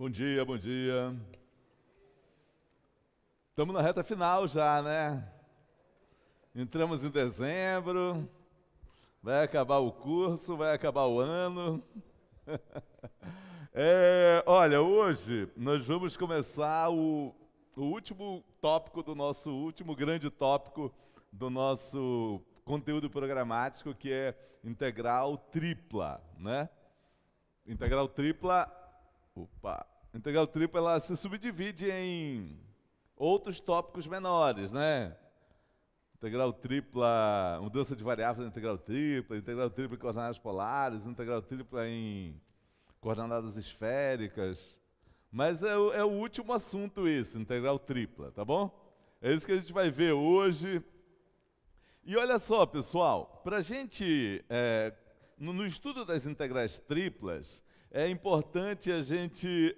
Bom dia, bom dia. Estamos na reta final já, né? Entramos em dezembro, vai acabar o curso, vai acabar o ano. Olha, hoje nós vamos começar o último tópico do nosso último grande tópico do nosso conteúdo programático, que é integral tripla, né? Integral tripla, ela se subdivide em outros tópicos menores, né? Integral tripla, mudança de variável da integral tripla em coordenadas polares, integral tripla em coordenadas esféricas. Mas é o último assunto esse, integral tripla, tá bom? É isso que a gente vai ver hoje. E olha só, pessoal, para a gente, no estudo das integrais triplas, é importante a gente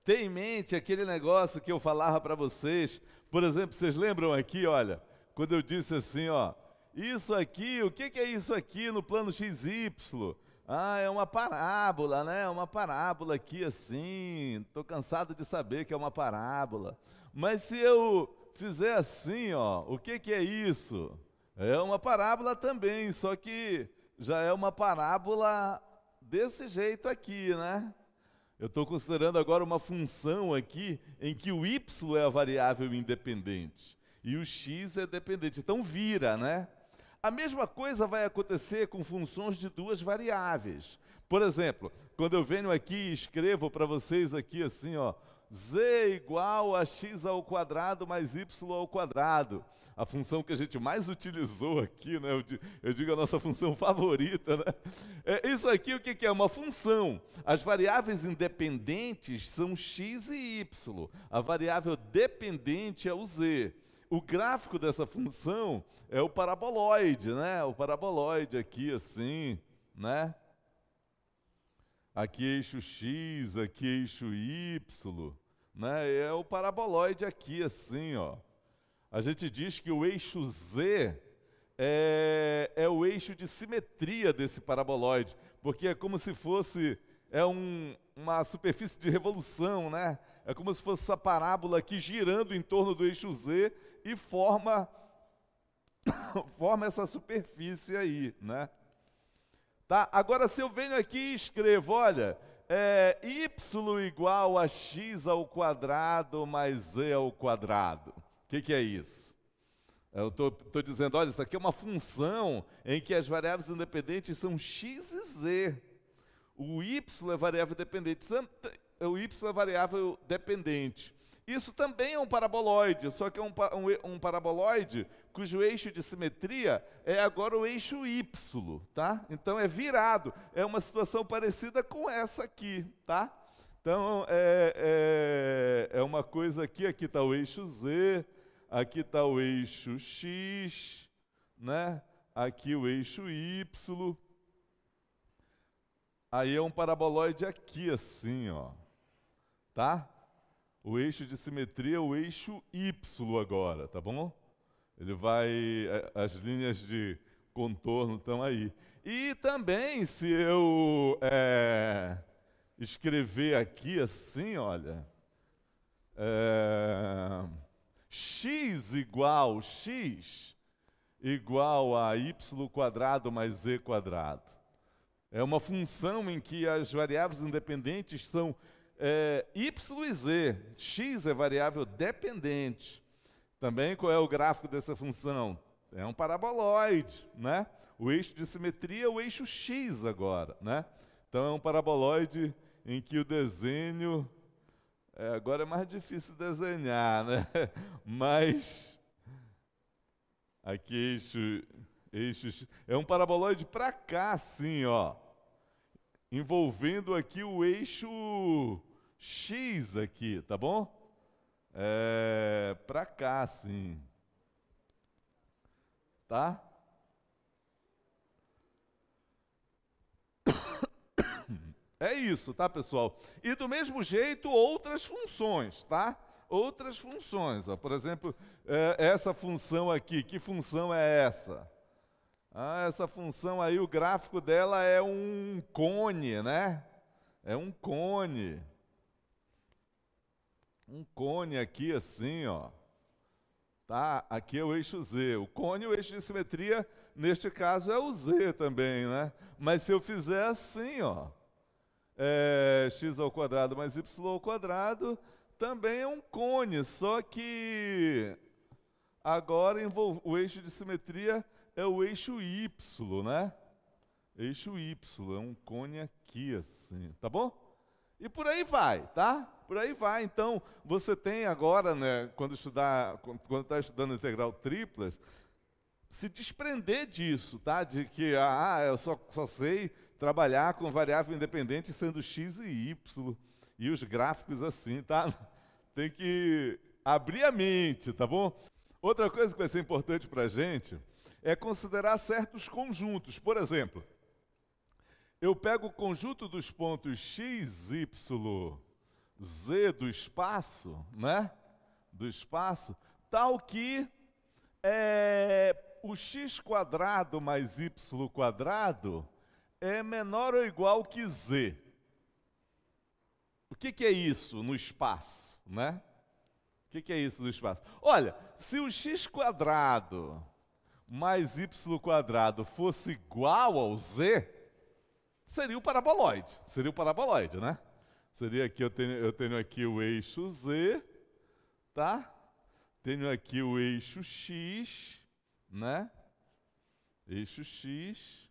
ter em mente aquele negócio que eu falava para vocês. Por exemplo, vocês lembram aqui, olha, quando eu disse assim, ó, isso aqui, o que é isso aqui no plano XY? Ah, é uma parábola, né? É uma parábola aqui assim, estou cansado de saber que é uma parábola. Mas se eu fizer assim, ó, o que é isso? É uma parábola também, só que já é uma parábola desse jeito aqui, né? Eu estou considerando agora uma função aqui em que o y é a variável independente e o x é dependente. Então vira, né? A mesma coisa vai acontecer com funções de duas variáveis. Por exemplo, quando eu venho aqui e escrevo para vocês aqui assim, ó, z igual a x ao quadrado mais y ao quadrado. A função que a gente mais utilizou aqui, né? Eu digo a nossa função favorita, né? Isso aqui o que é? Uma função. As variáveis independentes são x e y. A variável dependente é o z. O gráfico dessa função é o paraboloide, né? O paraboloide aqui assim, né? Aqui eixo x, aqui eixo y, né? É o paraboloide aqui assim, ó. A gente diz que o eixo z é o eixo de simetria desse paraboloide, porque é como se fosse uma superfície de revolução, né? É como se fosse essa parábola aqui girando em torno do eixo z e forma essa superfície aí, né? Tá? Agora, se eu venho aqui e escrevo, olha, y igual a x ao quadrado mais z ao quadrado. O que é isso? Eu estou dizendo, olha, isso aqui é uma função em que as variáveis independentes são x e z. O y é variável dependente. O y é variável dependente. Isso também é um paraboloide, só que é um paraboloide cujo eixo de simetria é agora o eixo y, tá? Então é virado. É uma situação parecida com essa aqui, tá? Então é uma coisa aqui está o eixo z, aqui está o eixo x, né? Aqui o eixo y. Aí é um paraboloide aqui assim, ó, tá? O eixo de simetria é o eixo y agora, tá bom? Ele vai, as linhas de contorno estão aí. E também, se eu escrever aqui assim, olha, x igual a y quadrado mais z quadrado. É uma função em que as variáveis independentes são y e z. X é variável dependente. Também qual é o gráfico dessa função? É um paraboloide, né? O eixo de simetria é o eixo x agora, né? Então é um paraboloide em que o desenho... agora é mais difícil desenhar, né? Mas... aqui eixo é um paraboloide para cá, assim, ó. Envolvendo aqui o eixo x aqui, tá bom? Para cá, sim. Tá? É isso, tá, pessoal? E do mesmo jeito, outras funções, tá? Outras funções, ó. Por exemplo, essa função aqui, que função é essa? Essa função aí, o gráfico dela é um cone, né? É um cone. Um cone aqui assim, ó. Tá? Aqui é o eixo Z. O cone, o eixo de simetria, neste caso é o Z também, né? Mas se eu fizer assim, ó, x ao quadrado mais y ao quadrado, também é um cone, só que agora o eixo de simetria é o eixo Y, né? Eixo Y, é um cone aqui assim, tá bom? E por aí vai, tá? Por aí vai. Então, você tem agora, né, quando está estudando integral triplas, se desprender disso, tá? De que, eu só sei trabalhar com variável independente sendo x e y, e os gráficos assim, tá? Tem que abrir a mente, tá bom? Outra coisa que vai ser importante para a gente é considerar certos conjuntos. Por exemplo, eu pego o conjunto dos pontos x, y, z do espaço, né? Do espaço, tal que o x quadrado mais y quadrado é menor ou igual que z. O que é isso no espaço, né? O que é isso no espaço? Olha, se o x quadrado mais y quadrado fosse igual ao z, seria o paraboloide. Seria o paraboloide, né? Seria aqui, eu tenho aqui o eixo Z, tá? Tenho aqui o eixo X, né? Eixo X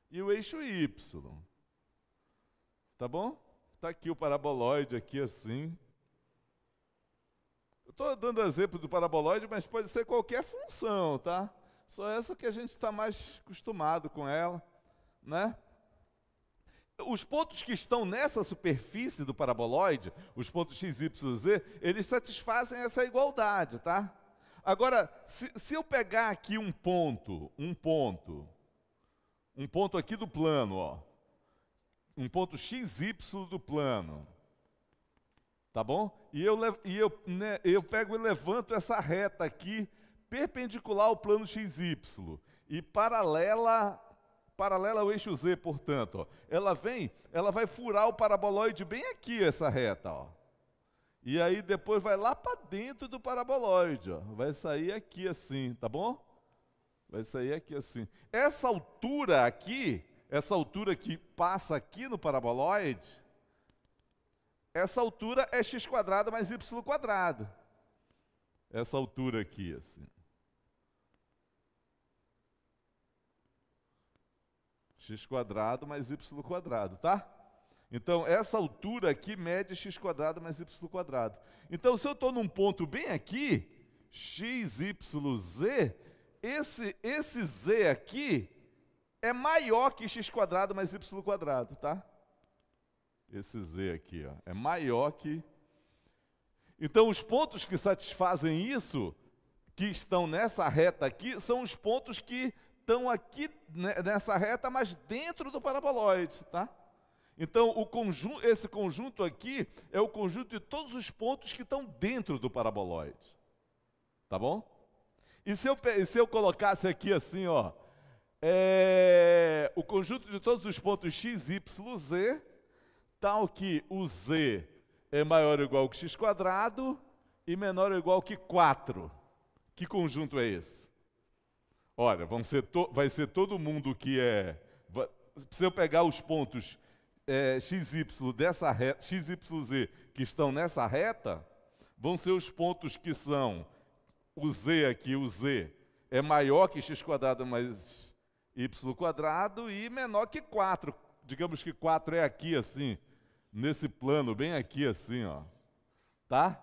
e o eixo Y. Tá bom? Tá aqui o paraboloide, aqui assim. Eu estou dando exemplo do paraboloide, mas pode ser qualquer função, tá? Só essa que a gente está mais acostumado com ela, né? Os pontos que estão nessa superfície do paraboloide, os pontos x, y, z, eles satisfazem essa igualdade, tá? Agora, se eu pegar aqui um ponto aqui do plano, ó, um ponto x, y do plano, tá bom? E eu pego e levanto essa reta aqui, perpendicular ao plano x, y, e paralela ao eixo Z, portanto, ó, ela vai furar o paraboloide bem aqui, essa reta, ó. E aí depois vai lá para dentro do paraboloide, ó. Vai sair aqui assim, tá bom? Vai sair aqui assim. Essa altura aqui, essa altura que passa aqui no paraboloide, essa altura é x quadrado mais y quadrado. Essa altura aqui, assim. X quadrado mais y quadrado, tá? Então, essa altura aqui mede x quadrado mais y quadrado. Então, se eu estou num ponto bem aqui, x, y, z, esse z aqui é maior que x quadrado mais y quadrado, tá? Esse z aqui, ó, é maior que... Então, os pontos que satisfazem isso, que estão nessa reta aqui, são os pontos que estão aqui nessa reta, mas dentro do paraboloide, tá? Então, esse conjunto aqui é o conjunto de todos os pontos que estão dentro do paraboloide. Tá bom? E se eu colocasse aqui assim, ó, o conjunto de todos os pontos x, y, z, tal que o z é maior ou igual que x quadrado e menor ou igual que 4. Que conjunto é esse? Olha, vai ser todo mundo que se eu pegar os pontos x, y dessa reta, x, y, z, que estão nessa reta, vão ser os pontos que são o z aqui, o z é maior que x quadrado mais y quadrado e menor que 4. Digamos que 4 é aqui assim, nesse plano, bem aqui assim, ó. Tá?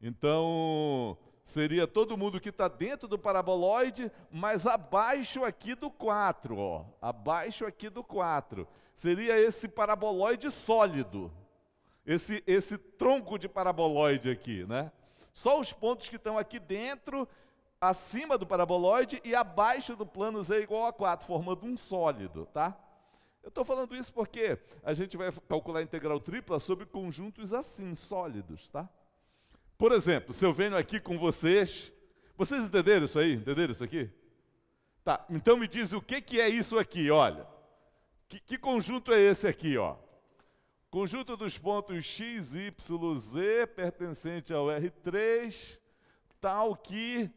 Então, seria todo mundo que está dentro do paraboloide, mas abaixo aqui do 4, ó. Abaixo aqui do 4. Seria esse paraboloide sólido. Esse tronco de paraboloide aqui, né? Só os pontos que estão aqui dentro, acima do paraboloide e abaixo do plano z igual a 4, formando um sólido, tá? Eu estou falando isso porque a gente vai calcular a integral tripla sobre conjuntos assim, sólidos, tá? Por exemplo, se eu venho aqui com vocês entenderam isso aí? Entenderam isso aqui? Tá, então me diz o que é isso aqui, olha. Que conjunto é esse aqui, ó? Conjunto dos pontos x, y, z pertencente ao R3, tal que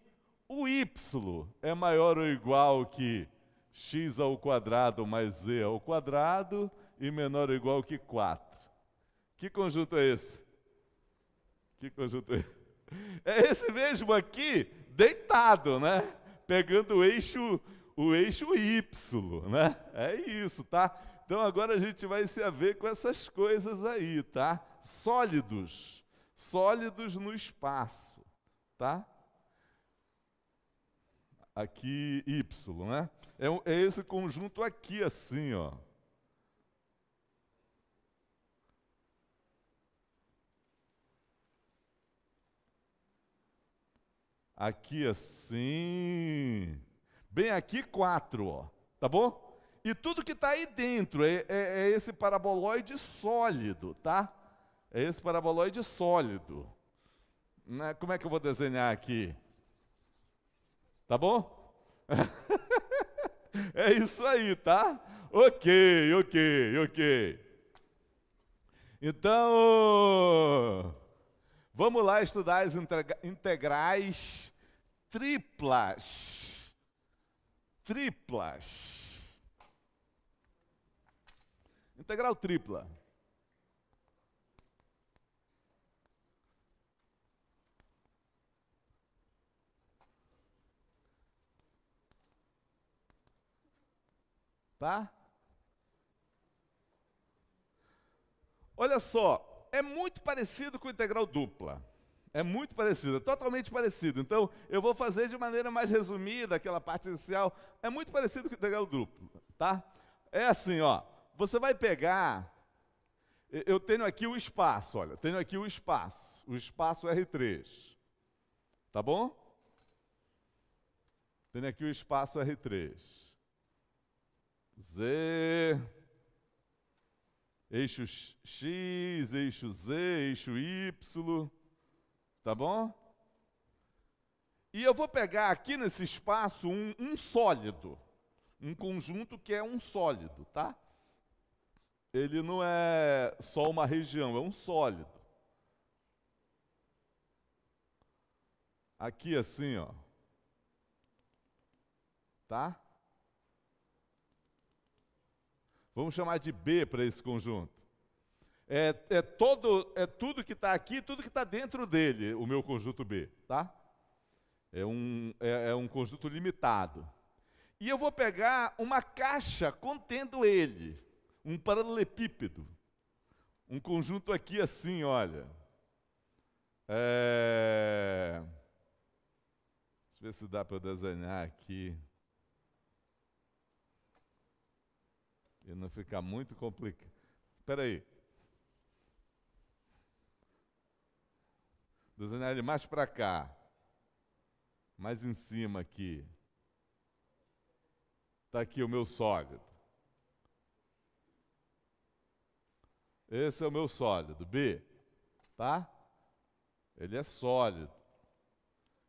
o y é maior ou igual que x ao quadrado mais z ao quadrado e menor ou igual que 4. Que conjunto é esse? Que conjunto é esse? É esse mesmo aqui, deitado, né? Pegando o eixo Y, né? É isso, tá? Então agora a gente vai se haver com essas coisas aí, tá? Sólidos no espaço, tá? Aqui Y, né? É esse conjunto aqui assim, ó. Aqui assim. Bem aqui 4, ó. Tá bom? E tudo que está aí dentro é esse paraboloide sólido, tá? É esse paraboloide sólido. Né? Como é que eu vou desenhar aqui? Tá bom? É isso aí, tá? Ok. Então, vamos lá estudar as integrais triplas. Integral tripla. Tá? Olha só, é muito parecido com integral dupla. É muito parecido, é totalmente parecido. Então, eu vou fazer de maneira mais resumida aquela parte inicial. É muito parecido com integral dupla, tá? É assim, ó. Você vai pegar... Eu tenho aqui o espaço, olha. Tenho aqui o espaço R3. Tá bom? Tenho aqui o espaço R3. Z... Eixo X, eixo Z, eixo Y, tá bom? E eu vou pegar aqui nesse espaço um sólido, um conjunto que é um sólido, tá? Ele não é só uma região, é um sólido. Aqui assim, ó. Tá? Vamos chamar de B para esse conjunto. É tudo que está aqui, tudo que está dentro dele, o meu conjunto B, tá? É um conjunto limitado. E eu vou pegar uma caixa contendo ele, um paralelepípedo. Um conjunto aqui assim, olha. Deixa eu ver se dá para eu desenhar aqui. E não ficar muito complicado. Espera aí. Desenhar ele mais para cá. Mais em cima aqui. Está aqui o meu sólido. Esse é o meu sólido, B. Tá? Ele é sólido.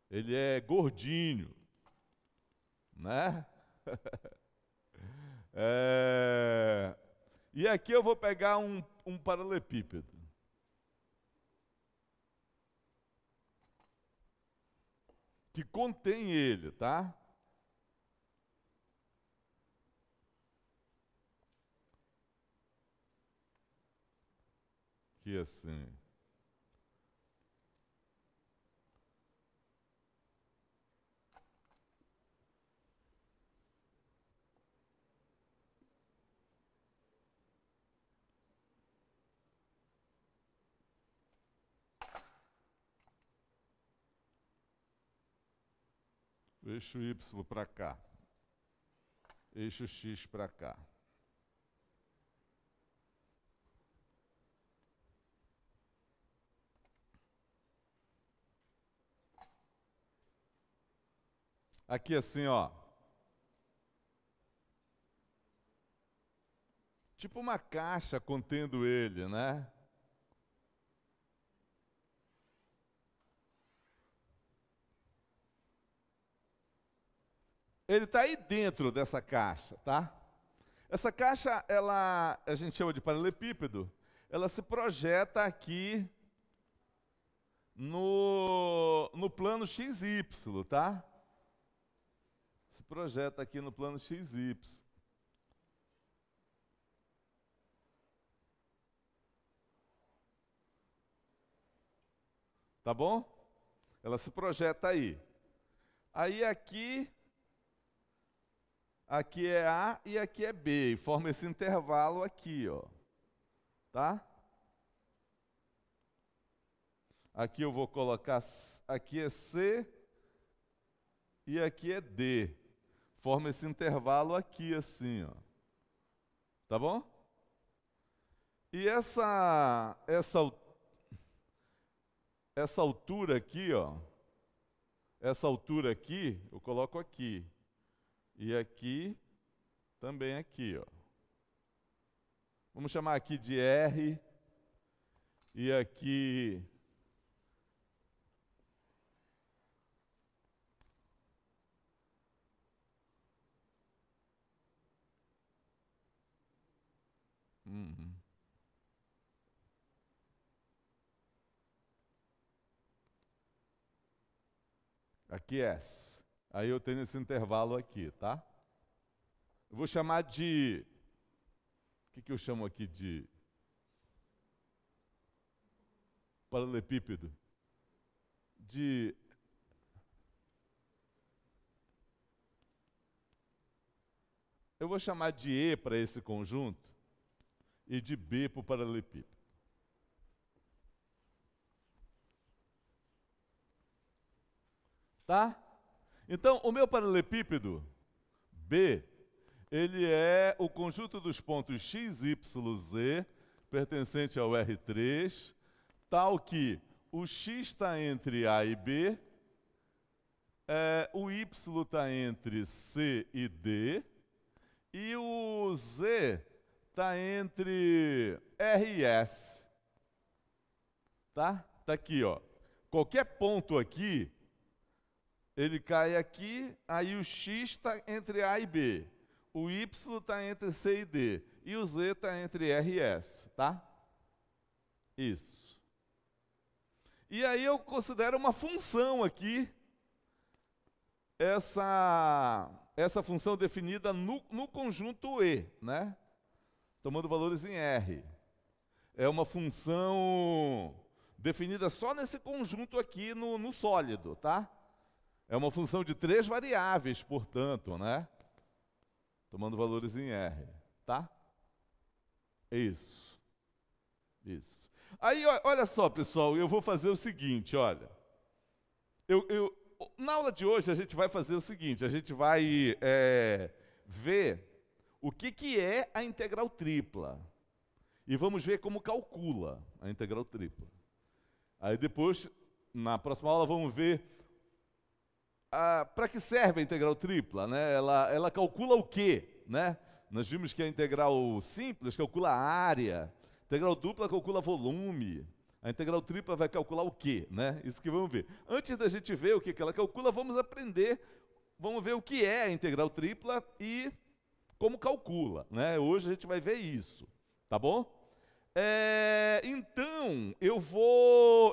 Ele é gordinho. Né? E aqui eu vou pegar um paralelepípedo. Que contém ele, tá? Aqui assim. Eixo Y para cá. Eixo X para cá. Aqui assim, ó. Tipo uma caixa contendo ele, né? Ele está aí dentro dessa caixa, tá? Essa caixa, a gente chama de paralelepípedo, ela se projeta aqui no plano XY, tá? Se projeta aqui no plano XY. Tá bom? Ela se projeta aí. Aí aqui é A e aqui é B, e forma esse intervalo aqui, ó. Tá? Aqui eu vou colocar, aqui é C e aqui é D. Forma esse intervalo aqui, assim, ó. Tá bom? E essa altura aqui, ó, essa altura aqui, eu coloco aqui. E aqui, também aqui, ó. Vamos chamar aqui de R. E aqui... Aqui S. Aí eu tenho esse intervalo aqui, tá? Eu vou chamar de... O que eu chamo aqui de... Paralelepípedo. Eu vou chamar de E para esse conjunto e de B para o paralelepípedo. Tá? Então, o meu paralelepípedo B, ele é o conjunto dos pontos x, y, z, pertencente ao R3, tal que o x está entre A e B, o y está entre C e D, e o z está entre R e S. Tá? Tá aqui, ó. Qualquer ponto aqui, ele cai aqui, aí o x está entre A e B, o y está entre C e D, e o z está entre R e S, tá? Isso. E aí eu considero uma função aqui, essa função definida no conjunto E, né? Tomando valores em R. É uma função definida só nesse conjunto aqui no sólido, tá? É uma função de 3 variáveis, portanto, né? Tomando valores em R, tá? Isso. Isso. Aí, olha só, pessoal, eu vou fazer o seguinte, olha. Na aula de hoje, a gente vai fazer o seguinte, a gente vai ver o que é a integral tripla. E vamos ver como calcula a integral tripla. Aí depois, na próxima aula, vamos ver para que serve a integral tripla, né? Ela calcula o quê, né? Nós vimos que a integral simples calcula a área, a integral dupla calcula volume, a integral tripla vai calcular o quê, né? Isso que vamos ver. Antes da gente ver o que ela calcula, vamos ver o que é a integral tripla e como calcula, né? Hoje a gente vai ver isso, tá bom? Então,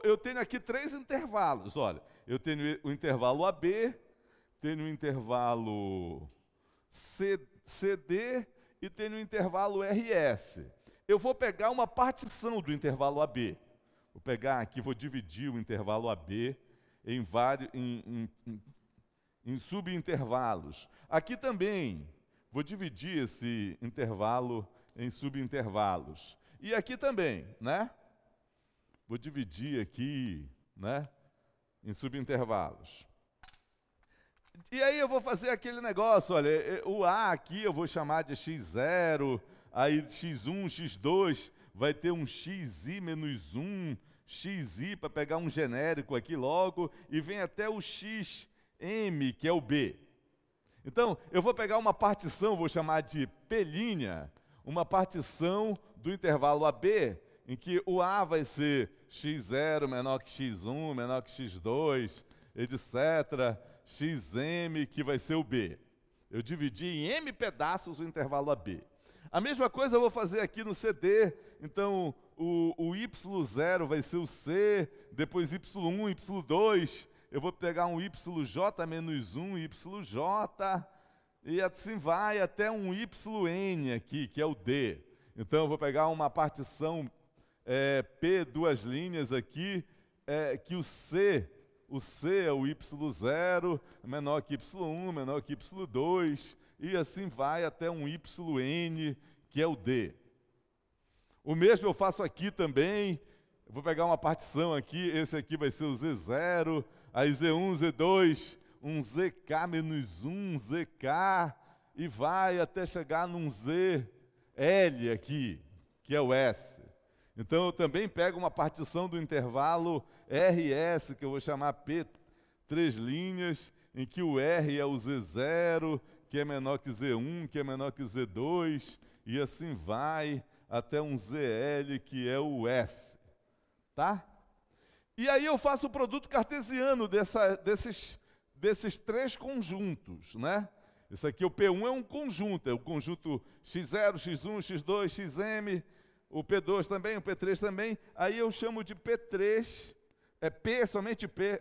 eu tenho aqui 3 intervalos, olha. Eu tenho o intervalo AB, tenho o intervalo CD e tenho o intervalo RS. Eu vou pegar uma partição do intervalo AB. Vou pegar aqui, vou dividir o intervalo AB em subintervalos. Aqui também, vou dividir esse intervalo em subintervalos. E aqui também, né? Vou dividir aqui, né? Em subintervalos. E aí eu vou fazer aquele negócio, olha, o A aqui eu vou chamar de x0, aí x1, x2, vai ter um xi menos 1, xi para pegar um genérico aqui logo, e vem até o xm, que é o B. Então, eu vou pegar uma partição, vou chamar de P', uma partição do intervalo AB, em que o A vai ser x0 menor que x1, menor que x2, etc., xm, que vai ser o B. Eu dividi em m pedaços o intervalo AB. A mesma coisa eu vou fazer aqui no CD, então o Y0 vai ser o C, depois Y1, Y2, eu vou pegar um YJ menos 1, YJ, e assim vai até um YN aqui, que é o D. Então eu vou pegar uma partição P, duas linhas aqui, que o C é o Y0, menor que Y1, menor que Y2, e assim vai até um YN, que é o D. O mesmo eu faço aqui também, eu vou pegar uma partição aqui, esse aqui vai ser o Z0, aí Z1, Z2, um ZK menos 1, ZK, e vai até chegar num ZL aqui, que é o S. Então eu também pego uma partição do intervalo RS, que eu vou chamar P, 3 linhas, em que o R é o Z0, que é menor que Z1, que é menor que Z2, e assim vai até um ZL, que é o S. Tá? E aí eu faço o produto cartesiano desses três conjuntos, né? Isso aqui, o P1 é um conjunto, é o conjunto X0, X1, X2, XM, o P2 também, o P3 também. Aí eu chamo de P3, P, somente P,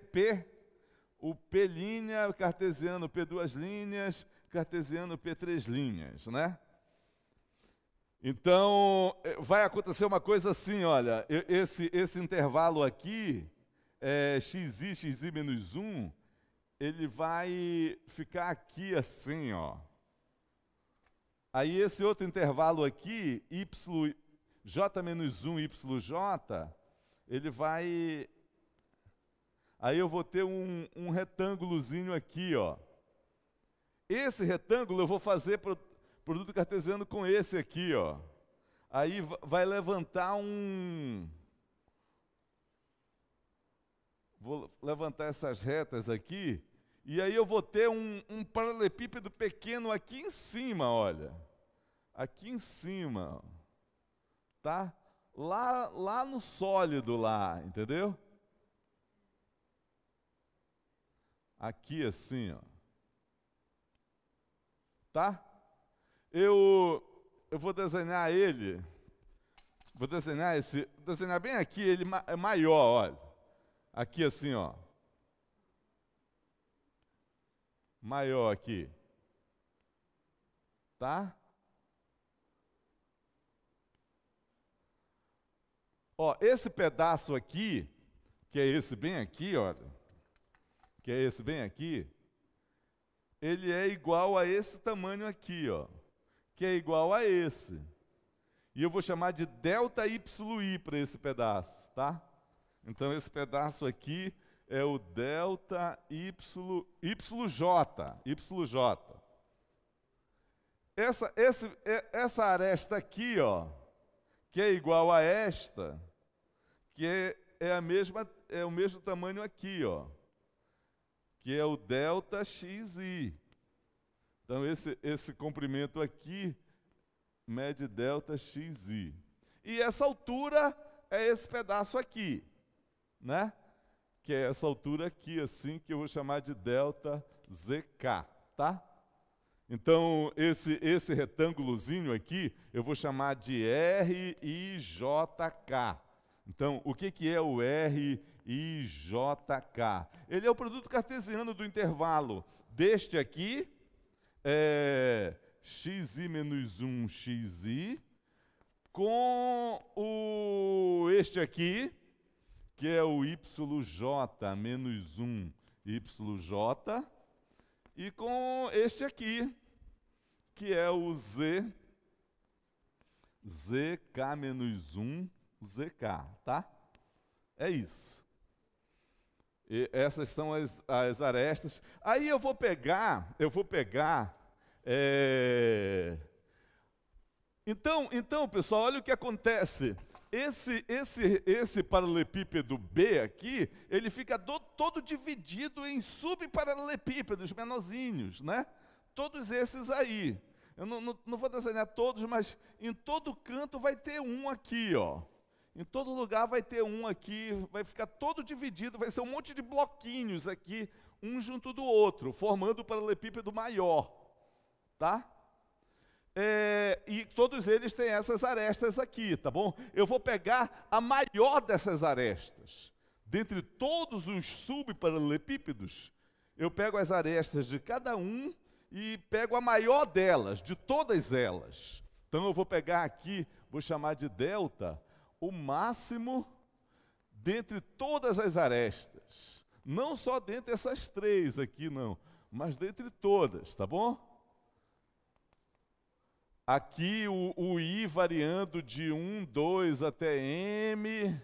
o P linha, cartesiano P duas linhas, cartesiano P três linhas, né? Então, vai acontecer uma coisa assim, olha, esse intervalo aqui, xi menos 1, ele vai ficar aqui assim, ó. Aí esse outro intervalo aqui, j menos 1, yj, ele vai... Aí eu vou ter um retângulozinho aqui, ó. Esse retângulo eu vou fazer produto cartesiano com esse aqui, ó. Aí vai levantar Vou levantar essas retas aqui, e aí eu vou ter um paralelepípedo pequeno aqui em cima, olha. Aqui em cima, ó. Tá? Lá no sólido lá, entendeu? Aqui assim, ó. Tá? Eu vou desenhar ele, vou desenhar bem aqui, ele é maior, olha. Aqui assim, ó. Maior aqui. Tá? Ó, esse pedaço aqui, que é esse bem aqui, olha, que é esse bem aqui, ele é igual a esse tamanho aqui, ó, que é igual a esse. E eu vou chamar de ΔYI para esse pedaço, tá? Então esse pedaço aqui é o ΔYJ. Essa aresta aqui, ó, que é igual a esta, que é o mesmo tamanho aqui, ó, que é o ΔXI. Então esse comprimento aqui mede ΔXI. E essa altura é esse pedaço aqui, né? Que é essa altura aqui, assim, que eu vou chamar de ΔZK, tá? Então, esse retângulozinho aqui, eu vou chamar de RIJK. Então, o que é o RIJK? Ele é o produto cartesiano do intervalo deste aqui, xi menos 1, xi, com este aqui, que é o yj menos 1, yj, e com este aqui, que é o zk menos 1, zk, tá? É isso. E essas são as arestas. Aí eu vou pegar. Então, pessoal, olha o que acontece. Esse paralelepípedo B aqui, ele fica todo dividido em subparalelepípedos menorzinhos, né? Todos esses aí. Eu não vou desenhar todos, mas em todo canto vai ter um aqui, ó. Em todo lugar vai ter um aqui, vai ficar todo dividido, vai ser um monte de bloquinhos aqui, um junto do outro, formando o paralelepípedo maior, tá? e todos eles têm essas arestas aqui, tá bom? Eu vou pegar a maior dessas arestas. Dentre todos os subparalelepípedos, eu pego as arestas de cada um e pego a maior delas, de todas elas. Então eu vou pegar aqui, vou chamar de delta, o máximo dentre todas as arestas. Não só dentre essas três aqui, não, mas dentre todas, tá bom? Aqui o I variando de 1, 2 até M,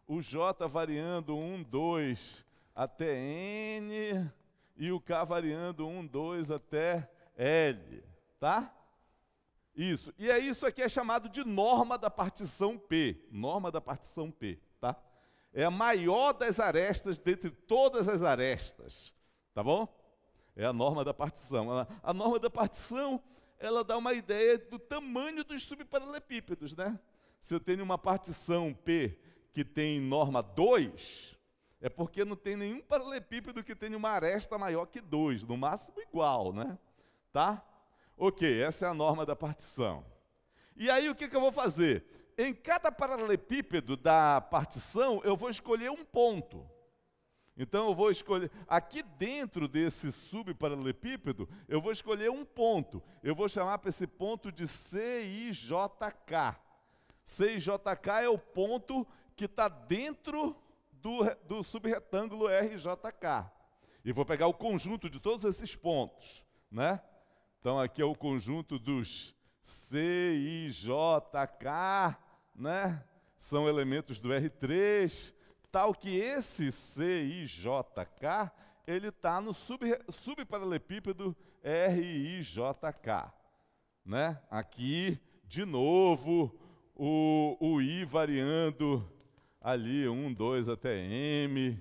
o J variando 1, 2 até N, e o K variando 1, 2 até L, tá? Isso, e isso aqui é chamado de norma da partição P, norma da partição P, tá? É a maior das arestas dentre todas as arestas, tá bom? É a norma da partição. A norma da partição, ela dá uma ideia do tamanho dos subparalelepípedos, né? Se eu tenho uma partição P que tem norma 2, é porque não tem nenhum paralelepípedo que tenha uma aresta maior que 2, no máximo igual, né? Tá? Ok, essa é a norma da partição. E aí o que eu vou fazer? Em cada paralelepípedo da partição, eu vou escolher um ponto. Então eu vou escolher, aqui dentro desse subparalelepípedo, eu vou escolher um ponto. Eu vou chamar para esse ponto de CIJK. CIJK é o ponto que está dentro do subretângulo RJK. E vou pegar o conjunto de todos esses pontos, né? Então aqui é o conjunto dos CIJK, né? São elementos do R3, tal que esse CIJK, ele está no subparalelepípedo RIJK, né? Aqui, de novo, o I variando ali, 1, 2 até M,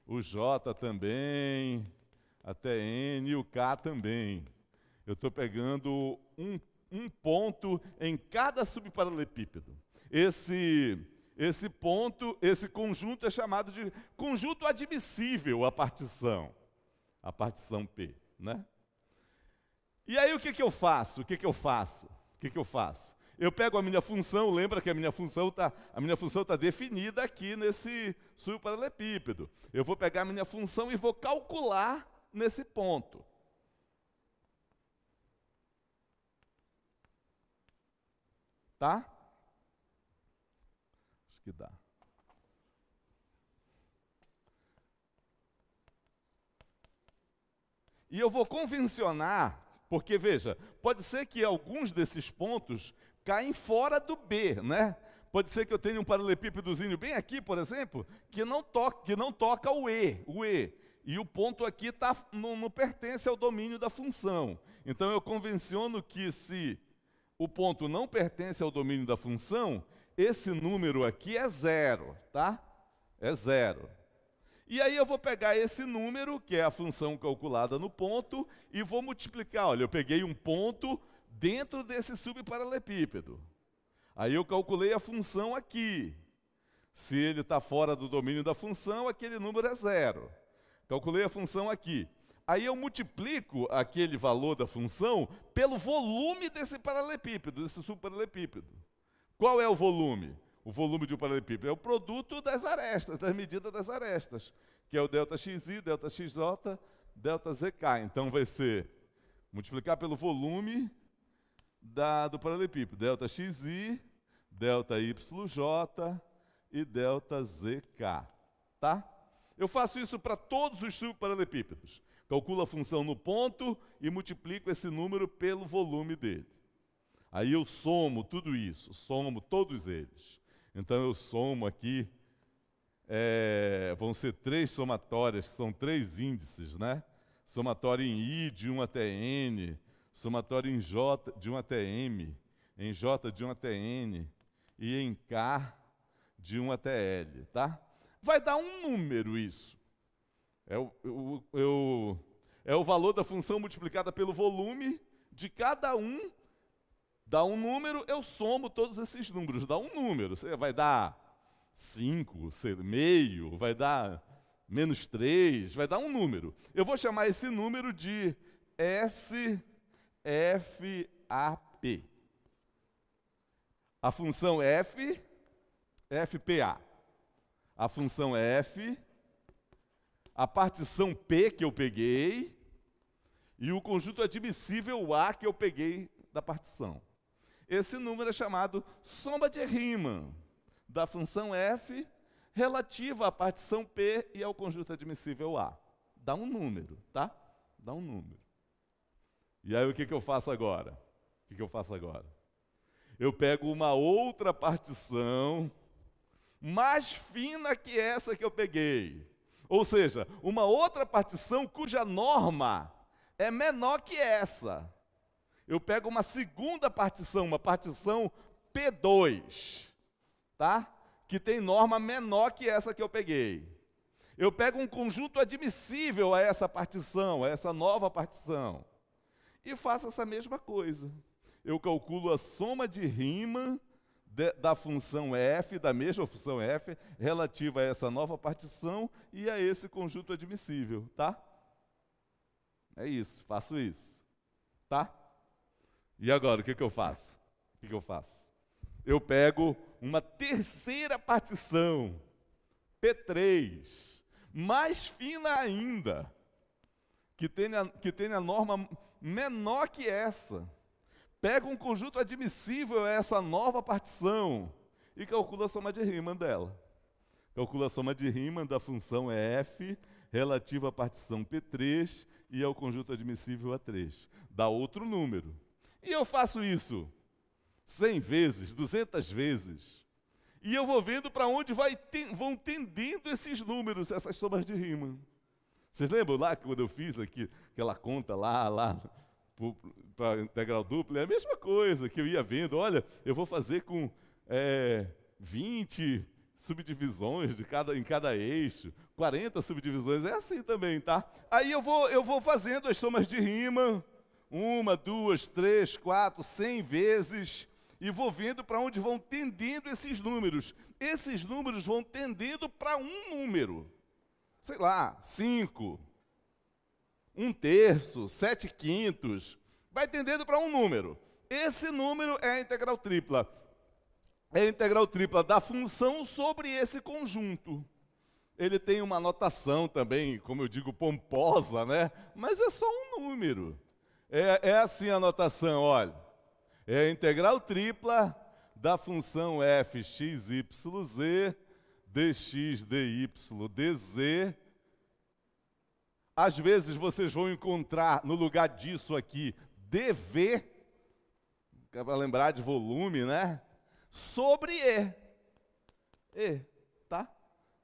o J também, até N, e o K também. Eu estou pegando um ponto em cada subparalelepípedo. Esse ponto, esse conjunto é chamado de conjunto admissível à partição P, né? E aí o que eu faço? Eu pego a minha função, lembra que a minha função tá definida aqui nesse subparalelepípedo. Eu vou pegar a minha função e vou calcular nesse ponto. Tá? Acho que dá. E eu vou convencionar, porque, veja, pode ser que alguns desses pontos caem fora do B, né? Pode ser que eu tenha um paralelepípedozinho bem aqui, por exemplo, que não toca o E. E o ponto aqui não pertence ao domínio da função. Então eu convenciono que se o ponto não pertence ao domínio da função, esse número aqui é 0, tá? É 0. E aí eu vou pegar esse número, que é a função calculada no ponto, e vou multiplicar. Olha, eu peguei um ponto dentro desse subparalelepípedo. Aí eu calculei a função aqui. Se ele está fora do domínio da função, aquele número é 0. Calculei a função aqui. Aí eu multiplico aquele valor da função pelo volume desse paralelepípedo, desse subparalelepípedo. Qual é o volume? O volume de um paralelepípedo é o produto das arestas, das medidas das arestas, que é o ΔXi, ΔXJ, ΔZK. Então vai ser multiplicar pelo volume do paralelepípedo, ΔXi, ΔYJ e ΔZK. Tá? Eu faço isso para todos os subparalelepípedos. Calculo a função no ponto e multiplico esse número pelo volume dele. Aí eu somo tudo isso, somo todos eles. Então eu somo aqui, vão ser 3 somatórias, que são 3 índices, né? Somatório em I de 1 até N, somatório em J de 1 até M, em J de 1 até N e em K de 1 até L, tá? Vai dar um número isso. É o valor da função multiplicada pelo volume de cada um. Dá um número, eu somo todos esses números, dá um número. Vai dar 5, meio, vai dar menos 3, vai dar um número. Eu vou chamar esse número de SFA P. A função f, FPA. A função f, a partição P que eu peguei e o conjunto admissível A que eu peguei da partição. Esse número é chamado soma de Riemann da função f relativa à partição P e ao conjunto admissível A. Dá um número, tá? Dá um número. E aí o que eu faço agora? O que eu faço agora? Eu pego uma outra partição mais fina que essa que eu peguei. Ou seja, uma outra partição cuja norma é menor que essa. Eu pego uma segunda partição, uma partição P2, tá? Que tem norma menor que essa que eu peguei. Eu pego um conjunto admissível a essa partição, a essa nova partição, e faço essa mesma coisa. Eu calculo a soma de Riemann da função f, da mesma função f, relativa a essa nova partição e a esse conjunto admissível, tá? É isso, faço isso, tá? E agora, o que eu faço? O que eu faço? Eu pego uma terceira partição, P3, mais fina ainda, que tenha norma menor que essa. Pega um conjunto admissível a essa nova partição e calcula a soma de Riemann dela. Calcula a soma de Riemann da função f relativa à partição P3 e ao conjunto admissível A3. Dá outro número. E eu faço isso 100 vezes, 200 vezes. E eu vou vendo para onde vão tendendo esses números, essas somas de Riemann. Vocês lembram lá que quando eu fiz aquela conta lá para integral dupla? É a mesma coisa que eu ia vendo. Olha, eu vou fazer com 20 subdivisões em cada eixo, 40 subdivisões. É assim também, tá? Aí eu vou fazendo as somas de Riemann, 1, 2, 3, 4, 100 vezes, e vou vendo para onde vão tendendo esses números. Esses números vão tendendo para um número. Sei lá, 5, 1/3, 7/5, vai tendendo para um número. Esse número é a integral tripla. É a integral tripla da função sobre esse conjunto. Ele tem uma notação também, como eu digo, pomposa, né? Mas é só um número. É assim a notação, olha. É a integral tripla da função fxyz dx dy dz. Às vezes vocês vão encontrar no lugar disso aqui dv, que é para lembrar de volume, né? Sobre e, tá?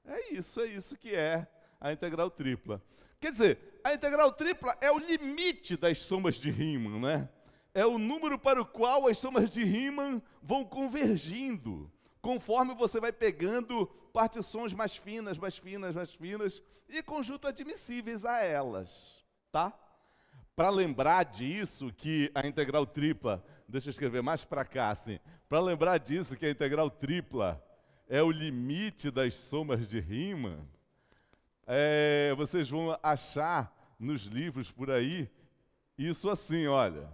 É isso que é a integral tripla. Quer dizer, a integral tripla é o limite das somas de Riemann, né? É o número para o qual as somas de Riemann vão convergindo, conforme você vai pegando partições mais finas, mais finas, mais finas, e conjunto admissíveis a elas, tá? Para lembrar disso, que a integral tripla, deixa eu escrever mais para cá, assim, para lembrar disso, que a integral tripla é o limite das somas de Riemann, vocês vão achar nos livros por aí, isso assim, olha,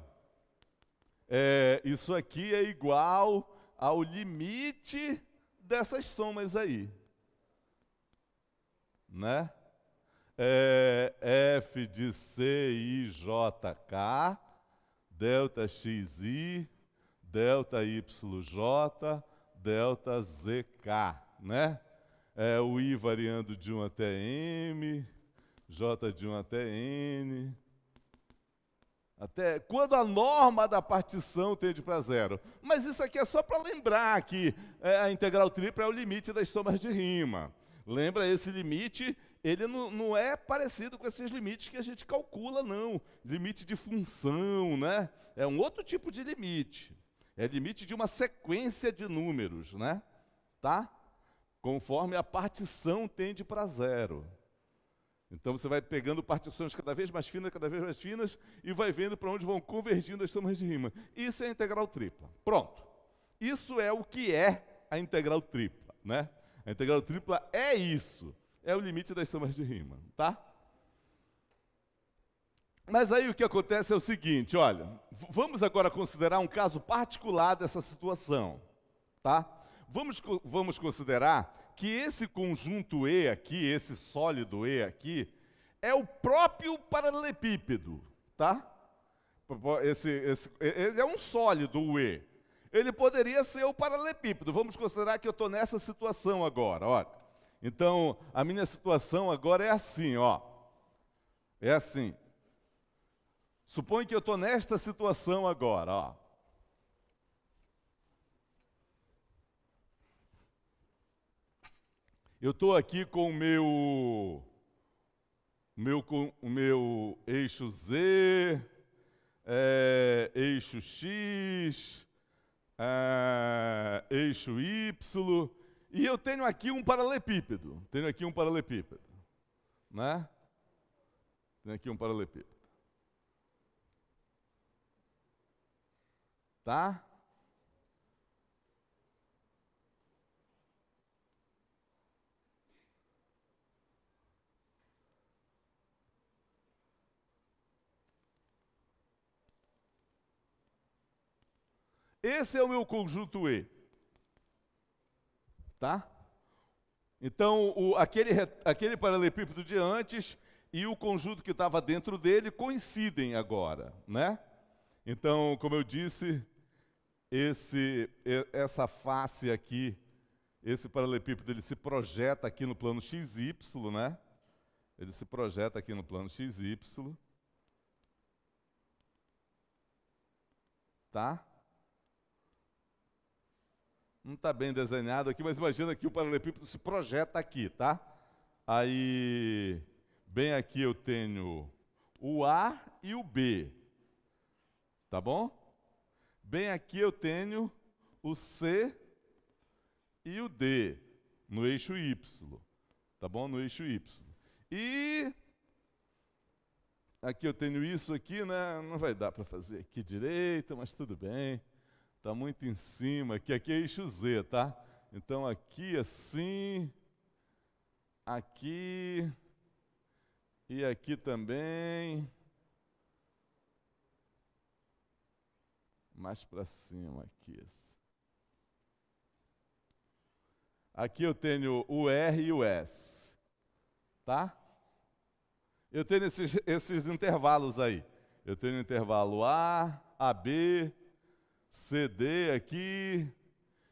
isso aqui é igual ao limite dessas somas aí, né? F de C, I, J, K, delta XI, delta YJ, delta ZK, né? O I variando de 1 até M, J de 1 até N, até quando a norma da partição tende para zero. Mas isso aqui é só para lembrar que a integral tripla é o limite das somas de Riemann. Lembra, esse limite, ele não é parecido com esses limites que a gente calcula, não. Limite de função, né? É um outro tipo de limite. É limite de uma sequência de números, né? Tá? Conforme a partição tende para zero. Então você vai pegando partições cada vez mais finas, e vai vendo para onde vão convergindo as somas de Riemann. Isso é a integral tripla. Pronto. Isso é o que é a integral tripla, né? A integral tripla é isso. É o limite das somas de Riemann, tá? Mas aí o que acontece é o seguinte, olha, vamos agora considerar um caso particular dessa situação, tá? Vamos considerar que esse conjunto E aqui, esse sólido E aqui, é o próprio paralelepípedo, tá? Ele é um sólido, o E. Ele poderia ser o paralelepípedo. Vamos considerar que eu estou nessa situação agora, ó. Então, a minha situação agora é assim, ó. É assim. Suponho que eu estou nesta situação agora, ó. Eu estou aqui com o meu eixo Z, eixo X, eixo Y, e eu tenho aqui um paralelepípedo. Né? Tenho aqui um paralelepípedo. Tá? Esse é o meu conjunto E. Tá? Então, aquele paralelepípedo de antes e o conjunto que estava dentro dele coincidem agora, né? Então, como eu disse, essa face aqui, esse paralelepípedo, ele se projeta aqui no plano XY, né? Ele se projeta aqui no plano XY. Tá? Não está bem desenhado aqui, mas imagina que o paralelepípedo se projeta aqui, tá? Aí, bem aqui eu tenho o A e o B, tá bom? Bem aqui eu tenho o C e o D, no eixo Y, tá bom? No eixo Y. E aqui eu tenho isso aqui, né? Não vai dar para fazer aqui direito, mas tudo bem. Está muito em cima, aqui é eixo Z, tá? Então aqui assim, aqui e aqui também. Mais para cima aqui. Aqui eu tenho o R e o S, tá? Eu tenho esses intervalos aí. Eu tenho o intervalo A, AB, CD aqui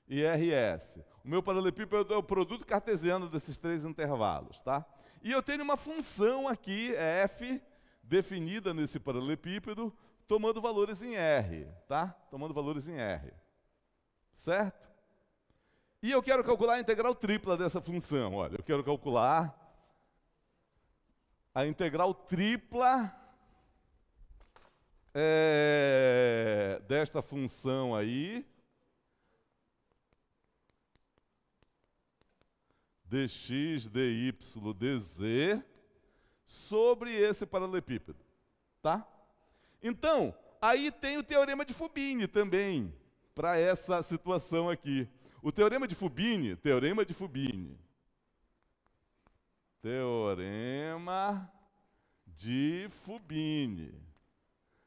e RS. O meu paralelepípedo é o produto cartesiano desses três intervalos, tá? E eu tenho uma função aqui, f, definida nesse paralelepípedo, tomando valores em R, tá? Tomando valores em R. Certo? E eu quero calcular a integral tripla dessa função. Olha, eu quero calcular a integral tripla desta função aí, dx, dy, dz, sobre esse paralelepípedo, tá? Então, aí tem o teorema de Fubini também, para essa situação aqui. O teorema de Fubini, teorema de Fubini.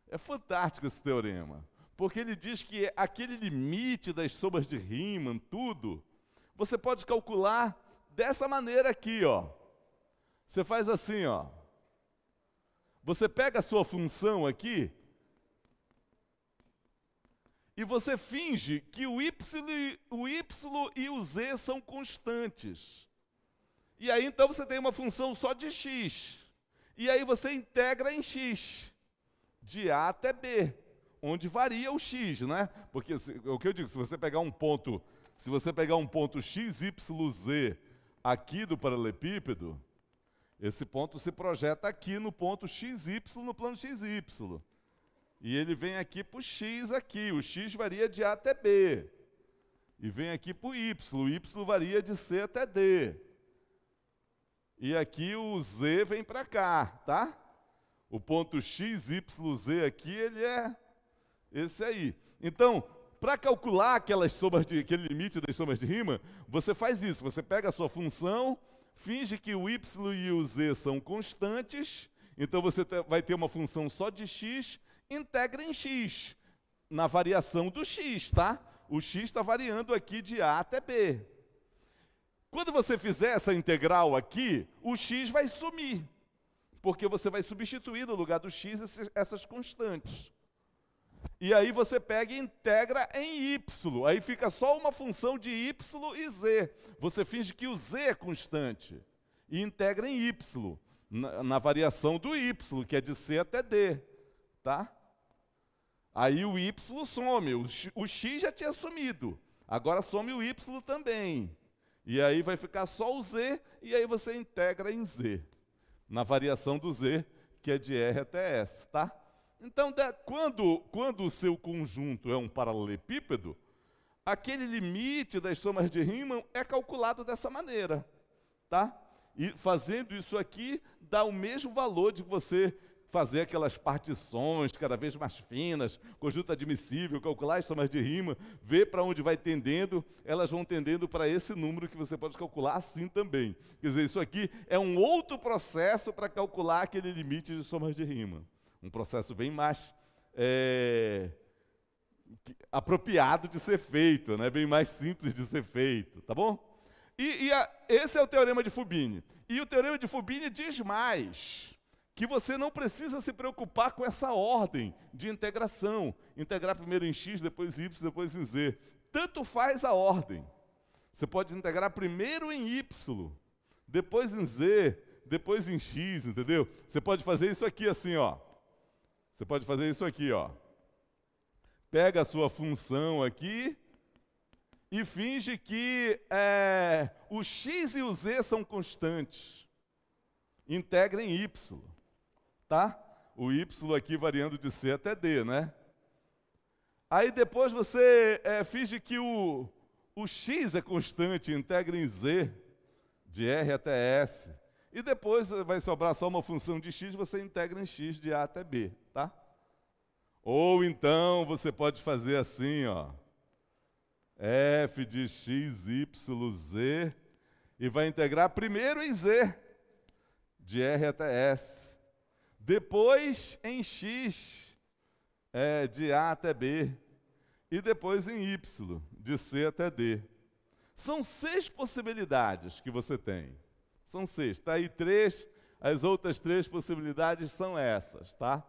É fantástico esse teorema, porque ele diz que aquele limite das somas de Riemann, tudo, você pode calcular dessa maneira aqui, ó. Você faz assim, ó. Você pega a sua função aqui e você finge que o y e o z são constantes. E aí, então, você tem uma função só de x. E aí você integra em x, de A até B, onde varia o x, né? Porque o que eu digo, se você pegar um ponto x, y, z aqui do paralelepípedo, esse ponto se projeta aqui no ponto x, y, no plano x, y. E ele vem aqui para o x aqui, o x varia de A até B. E vem aqui para o y varia de C até D. E aqui o z vem para cá, tá? O ponto x, y, z aqui, ele é esse aí. Então, para calcular aquele limite das somas de Riemann, você faz isso. Você pega a sua função, finge que o y e o z são constantes, Então você vai ter uma função só de x, integra em x, na variação do x, tá? O x está variando aqui de A até B. Quando você fizer essa integral aqui, o x vai sumir, porque você vai substituir no lugar do x essas constantes. E aí você pega e integra em y, aí fica só uma função de y e z. Você finge que o z é constante e integra em y, na variação do y, que é de c até d, tá? Aí o y some, o x já tinha sumido, agora some o y também. E aí vai ficar só o z, e aí você integra em z, na variação do z, que é de R até S, tá? Então, quando o seu conjunto é um paralelepípedo, aquele limite das somas de Riemann é calculado dessa maneira, tá? E fazendo isso aqui, dá o mesmo valor de você fazer aquelas partições cada vez mais finas, conjunto admissível, calcular as somas de Riemann, ver para onde vai tendendo, elas vão tendendo para esse número que você pode calcular assim também. Quer dizer, isso aqui é um outro processo para calcular aquele limite de somas de Riemann. Um processo bem mais apropriado de ser feito, né? Bem mais simples de ser feito, tá bom? Esse é o teorema de Fubini. E o teorema de Fubini diz mais, que você não precisa se preocupar com essa ordem de integração. Integrar primeiro em x, depois em y, depois em z. Tanto faz a ordem. Você pode integrar primeiro em y, depois em z, depois em x, entendeu? Você pode fazer isso aqui assim, ó. Você pode fazer isso aqui, ó. Pega a sua função aqui e finge que o x e o z são constantes. Integra em y, tá? O y aqui variando de c até d, né? Aí depois você finge que o x é constante, integra em z, de R até S. E depois vai sobrar só uma função de x, você integra em x de A até B, tá? Ou então você pode fazer assim, ó. F de x, y, z, e vai integrar primeiro em z, de R até S. Depois em x, de A até B. E depois em y, de C até D. São 6 possibilidades que você tem. São 6. Está aí 3, as outras 3 possibilidades são essas, tá?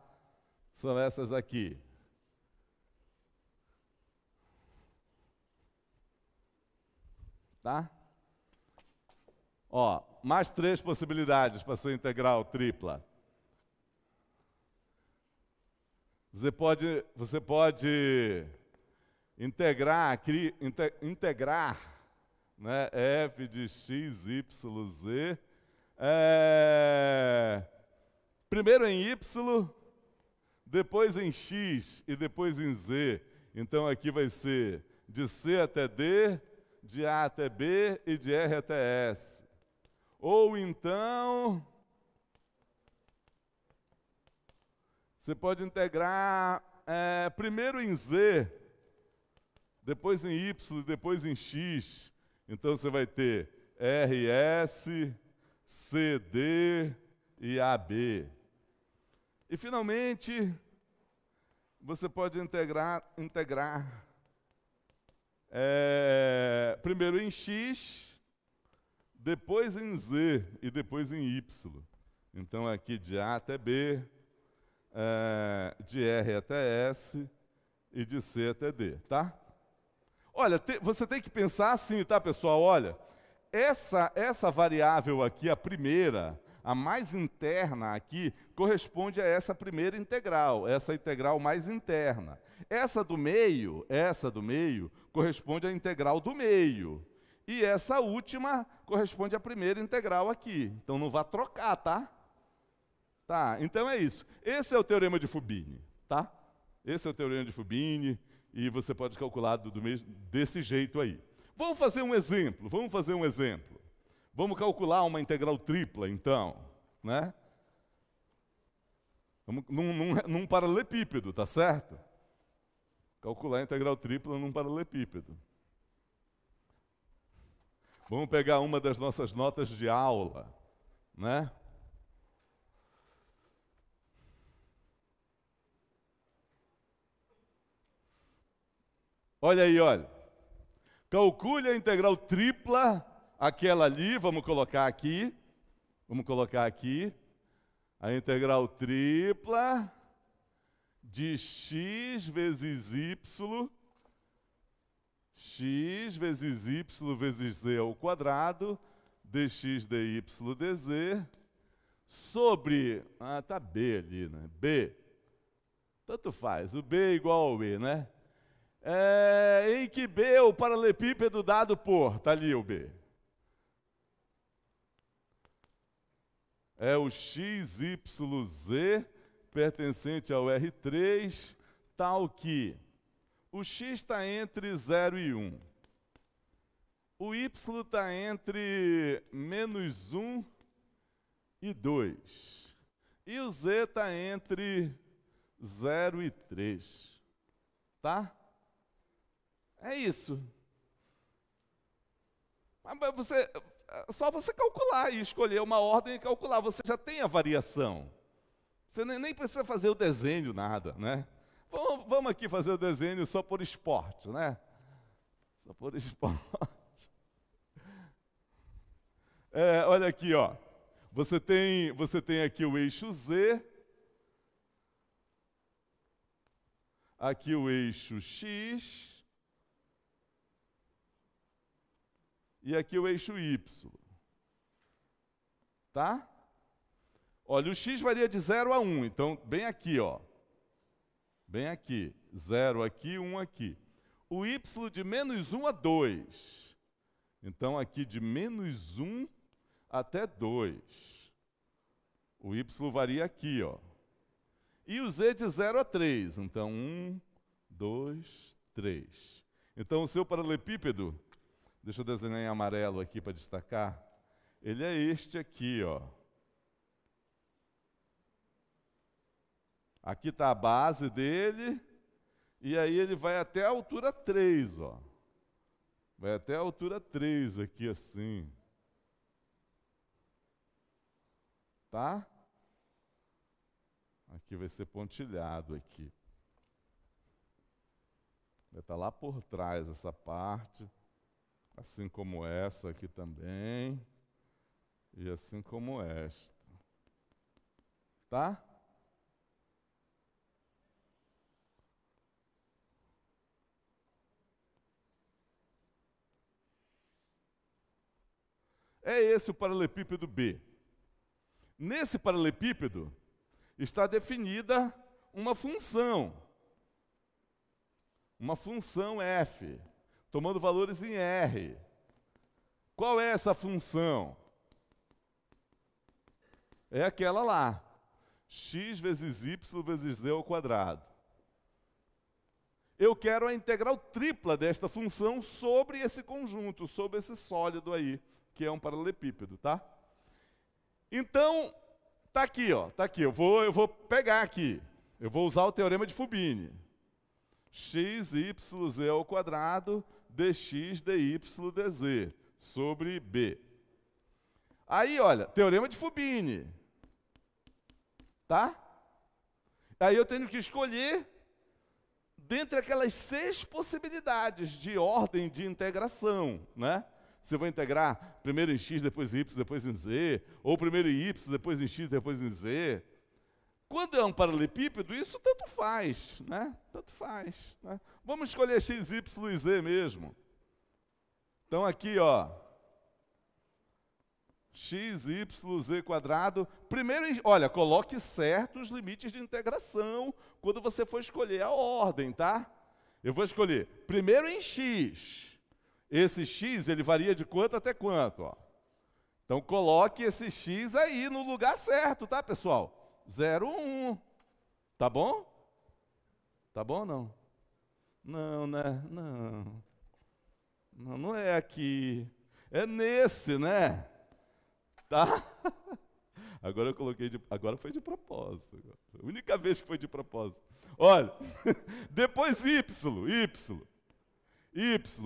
São essas aqui. Tá? Ó, mais 3 possibilidades para sua integral tripla. Você pode integrar, né, f de x, y, z, primeiro em y, depois em x e depois em z. Então aqui vai ser de C até D, de A até B e de R até S. Ou então, você pode integrar primeiro em z, depois em y, depois em x. Então você vai ter RS, CD e AB. E finalmente, você pode integrar primeiro em x, depois em z e depois em y. Então aqui de A até B, de R até S e de C até D, tá? Olha, você tem que pensar assim, tá, pessoal? Olha, essa variável aqui, a primeira, a mais interna aqui, corresponde a essa primeira integral, essa integral mais interna. Essa do meio, corresponde à integral do meio. E essa última corresponde à primeira integral aqui. Então não vá trocar, tá? Tá, então é isso. Esse é o teorema de Fubini, tá? Esse é o teorema de Fubini. E você pode calcular desse jeito aí. Vamos fazer um exemplo, Vamos calcular uma integral tripla, então, né? Vamos num paralelepípedo, tá certo? Calcular a integral tripla num paralelepípedo. Vamos pegar uma das nossas notas de aula, né? Olha aí, olha. Calcule a integral tripla, aquela ali, vamos colocar aqui. Vamos colocar aqui. A integral tripla de x vezes y vezes z ao quadrado, dx dy dz, sobre, tá b ali, né? B, tanto faz, o b é igual ao e, né? Em que b é o paralelepípedo dado por, tá ali o b. É o XYZ pertencente ao R3, tal que o x está entre 0 e 1. O y está entre menos 1 e 2. E o z está entre 0 e 3. Tá? É isso. Mas só você calcular e escolher uma ordem e calcular. Você já tem a variação. Você nem precisa fazer o desenho, nada, né? Vamos aqui fazer o desenho só por esporte, né? Só por esporte. Olha aqui, ó. Você tem aqui o eixo Z, aqui o eixo X e aqui o eixo Y. Tá? Olha, o X varia de 0 a 1, então bem aqui, ó. Bem aqui, 0 aqui, 1 aqui. O Y de menos 1 a 2. Então aqui de menos 1 até 2. O Y varia aqui, ó. E o Z de 0 a 3. Então 1, 2, 3. Então o seu paralelepípedo, deixa eu desenhar em amarelo aqui para destacar, ele é este aqui, ó. Aqui está a base dele, e aí ele vai até a altura 3, ó. Vai até a altura 3 aqui, assim. Tá? Aqui vai ser pontilhado aqui. Vai estar lá por trás essa parte, assim como essa aqui também, e assim como esta. Tá? É esse o paralelepípedo B. Nesse paralelepípedo está definida uma função f, tomando valores em R. Qual é essa função? É aquela lá, x vezes y vezes z ao quadrado. Eu quero a integral tripla desta função sobre esse conjunto, sobre esse sólido aí, que é um paralelepípedo, tá? Então, tá aqui, ó, tá aqui. Eu vou pegar aqui. Eu vou usar o teorema de Fubini. X, y, z ao quadrado, dx, dy, dz, sobre B. Aí, olha, teorema de Fubini. Tá? Aí eu tenho que escolher dentre aquelas 6 possibilidades de ordem de integração, né? Se eu vou integrar primeiro em x, depois em y, depois em z, ou primeiro em y, depois em x, depois em z. Quando é um paralelepípedo, isso tanto faz, né? Tanto faz, né? Vamos escolher x, y e z mesmo. Então aqui, ó, x, y, z quadrado. Primeiro, olha, coloque certos limites de integração quando você for escolher a ordem, tá? Eu vou escolher primeiro em x. Esse x, ele varia de quanto até quanto, ó. Então, coloque esse x aí no lugar certo, tá, pessoal? 0, 1. Tá bom? Tá bom ou não? Não, né? Não. Não é aqui. É nesse, né? Tá? Agora eu coloquei agora foi de propósito. A única vez que foi de propósito. Olha, depois y,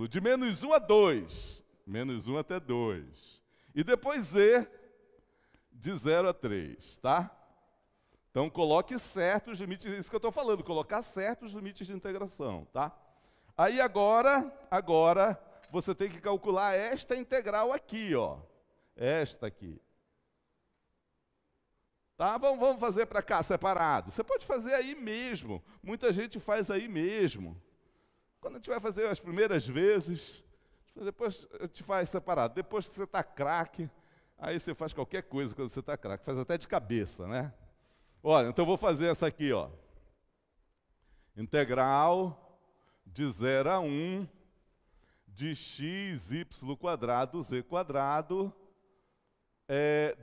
de menos 1 a 2, menos 1 até 2. E depois z, de 0 a 3, tá? Então, coloque certos limites, isso que eu estou falando, colocar certos limites de integração, tá? Aí agora, você tem que calcular esta integral aqui, ó. Esta aqui. Tá? Vamos fazer para cá, separado. Você pode fazer aí mesmo. Muita gente faz aí mesmo. Quando a gente vai fazer as primeiras vezes, depois a gente faz separado. Depois que você está craque, aí você faz qualquer coisa quando você está craque. Faz até de cabeça, né? Olha, então eu vou fazer essa aqui, ó. Integral de 0 a 1 de x, y quadrado, z quadrado,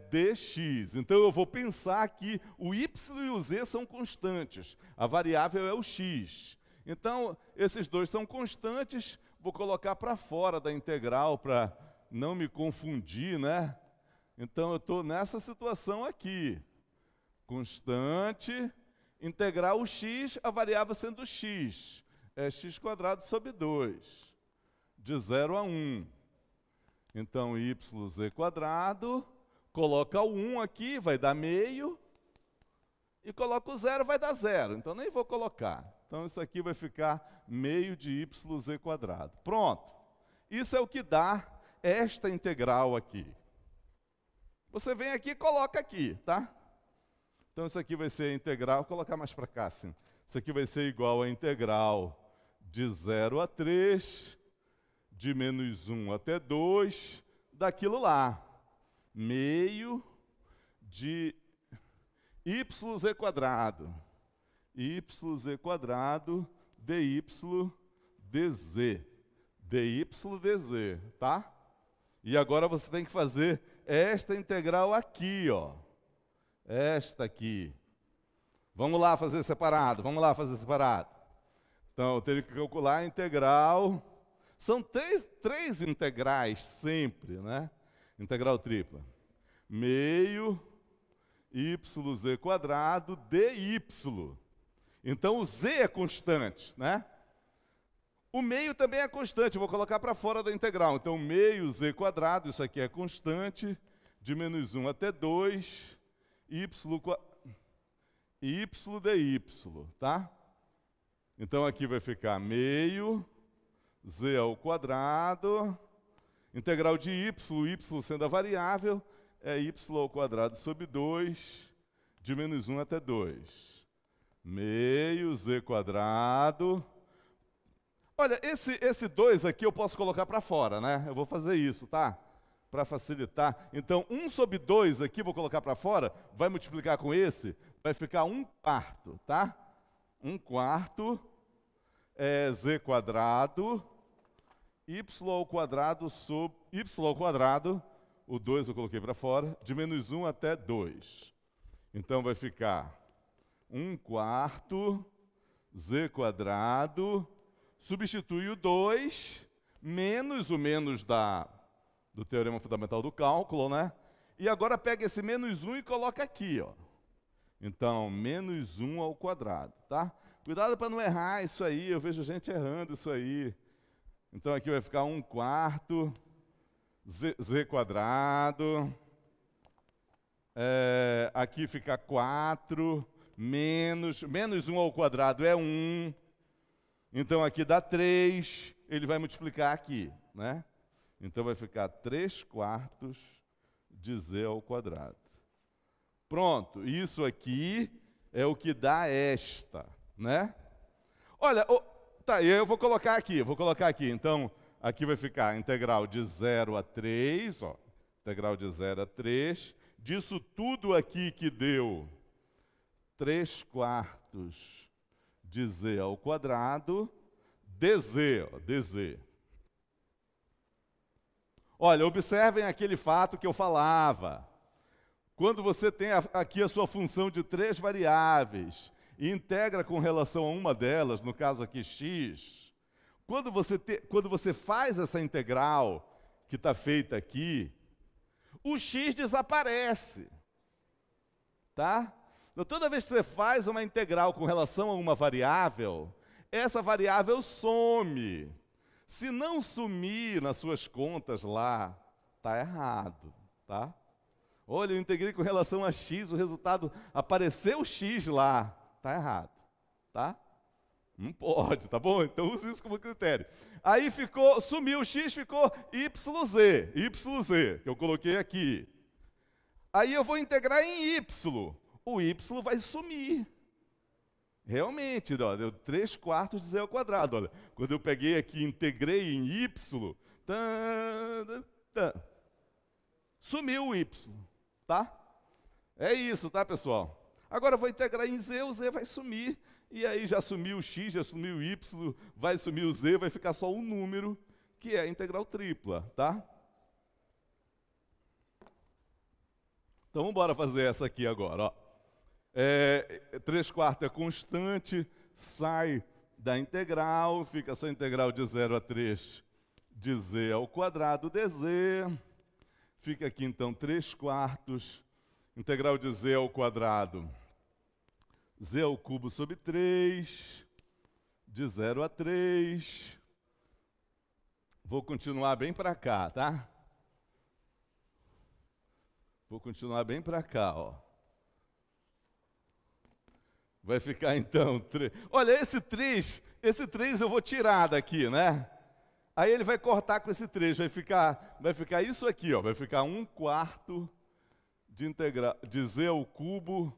dx. Então eu vou pensar que o y e o z são constantes. A variável é o x. Então, esses dois são constantes, vou colocar para fora da integral para não me confundir, né? Então eu estou nessa situação aqui. Constante, integral o x, a variável sendo x. É x quadrado sobre 2, de 0 a 1. Então, yz quadrado, coloca o 1 aqui, vai dar meio, e coloca o 0, vai dar 0. Então, nem vou colocar. Então, isso aqui vai ficar meio de yz quadrado. Pronto. Isso é o que dá esta integral aqui. Você vem aqui e coloca aqui, tá? Então, isso aqui vai ser a integral, vou colocar mais para cá, assim. Isso aqui vai ser igual a integral de 0 a 3, de menos 1 até 2, daquilo lá. Meio de yz quadrado. Yz quadrado dy dz. dy dz, tá? E agora você tem que fazer esta integral aqui, ó. Esta aqui. Vamos lá fazer separado, vamos lá fazer separado. Então, eu teria que calcular a integral. São três integrais sempre, né? Integral tripla. Meio yz quadrado dy. Então, o z é constante, né? O meio também é constante, eu vou colocar para fora da integral. Então, meio z quadrado, isso aqui é constante, de menos 1 até 2, y dy, tá? Então, aqui vai ficar meio z ao quadrado, integral de y sendo a variável, é y ao quadrado sobre 2, de menos 1 até 2. Meio z quadrado. Olha, esse 2 aqui eu posso colocar para fora, né? Eu vou fazer isso, tá? Para facilitar. Então, 1 sobre 2 aqui, vou colocar para fora, vai multiplicar com esse, vai ficar 1/4, tá? 1/4 é z quadrado, y ao quadrado sobre y ao quadrado, o 2 eu coloquei para fora, de menos 1 até 2. Então, vai ficar 1/4 z quadrado, substitui o 2, menos o menos do teorema fundamental do cálculo, né? E agora pega esse menos 1 e coloca aqui, ó. Então, menos 1 ao quadrado, tá? Cuidado para não errar isso aí, eu vejo gente errando isso aí. Então, aqui vai ficar 1/4 z quadrado. Aqui fica 4, menos 1 ao quadrado é 1. Então, aqui dá 3, ele vai multiplicar aqui, né? Então, vai ficar 3/4 de z ao quadrado. Pronto, isso aqui é o que dá esta, né? Olha, tá, eu vou colocar aqui. Então, aqui vai ficar a integral de 0 a 3, ó. Integral de 0 a 3. Disso tudo aqui que deu 3/4 de z ao quadrado, dz, ó, dz. Olha, observem aquele fato que eu falava. Quando você tem aqui a sua função de 3 variáveis e integra com relação a uma delas, no caso aqui x, quando você faz essa integral que está feita aqui, o x desaparece, tá? Então, toda vez que você faz uma integral com relação a uma variável, essa variável some. Se não sumir nas suas contas lá, está errado, tá? Olha, eu integrei com relação a x, o resultado apareceu x lá, está errado, tá? Não pode, tá bom? Então use isso como critério. Aí sumiu o x, ficou YZ, que eu coloquei aqui. Aí eu vou integrar em y. O y vai sumir. Realmente, ó, deu 3/4 de z ao quadrado. Olha, quando eu peguei aqui e integrei em y, sumiu o y, tá? É isso, tá, pessoal? Agora eu vou integrar em z, o z vai sumir. E aí já sumiu o x, já sumiu o y, vai sumir o z, vai ficar só um número, que é a integral tripla, tá? Então vamos embora fazer essa aqui agora, ó. 3/4 é constante, sai da integral, fica só a integral de 0 a 3 de z ao quadrado dz. Fica aqui então 3/4, integral de z ao quadrado, z ao cubo sobre 3, de 0 a 3. Vou continuar bem para cá, tá? Vou continuar bem para cá, ó. Vai ficar então 3. Olha, esse 3 eu vou tirar daqui, né? Aí ele vai cortar com esse 3, vai ficar isso aqui, ó, vai ficar 1/4 de integral de z ao cubo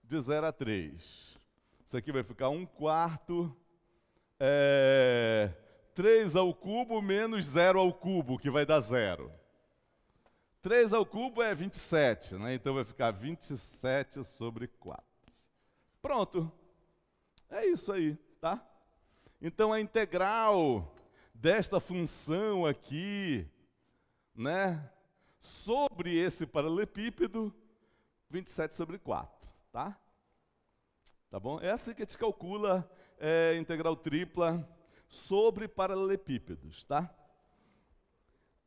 de 0 a 3. Isso aqui vai ficar 1/4, 3 ao cubo menos 0 ao cubo, que vai dar 0. 3 ao cubo é 27, né? Então vai ficar 27 sobre 4. Pronto. É isso aí, tá? Então a integral desta função aqui, né, sobre esse paralelepípedo, 27 sobre 4, tá? Tá bom? É assim que a gente calcula integral tripla sobre paralelepípedos, tá?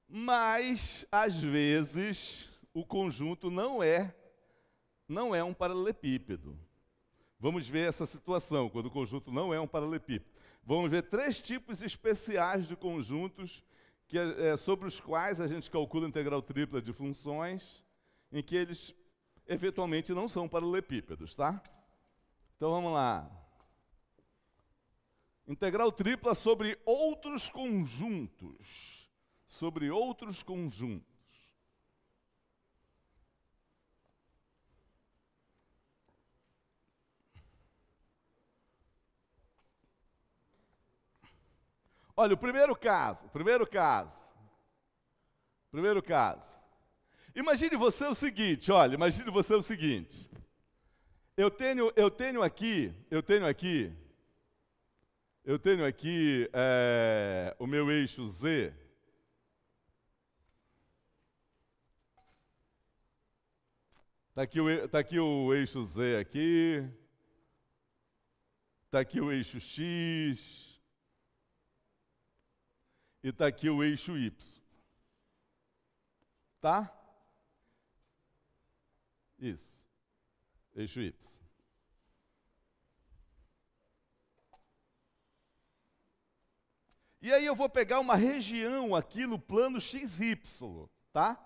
Mas, às vezes, o conjunto não é um paralelepípedo. Vamos ver essa situação, quando o conjunto não é um paralelepípedo. Vamos ver 3 tipos especiais de conjuntos sobre os quais a gente calcula a integral tripla de funções, em que eles, eventualmente, não são paralelepípedos, tá? Então, vamos lá. Integral tripla sobre outros conjuntos. Sobre outros conjuntos. Olha, o primeiro caso. Imagine você o seguinte, olha, Eu tenho aqui o meu eixo Z. Tá aqui o eixo Z aqui. Tá aqui o eixo X. E está aqui o eixo Y. Tá? Isso. Eixo Y. E aí eu vou pegar uma região aqui no plano XY, tá?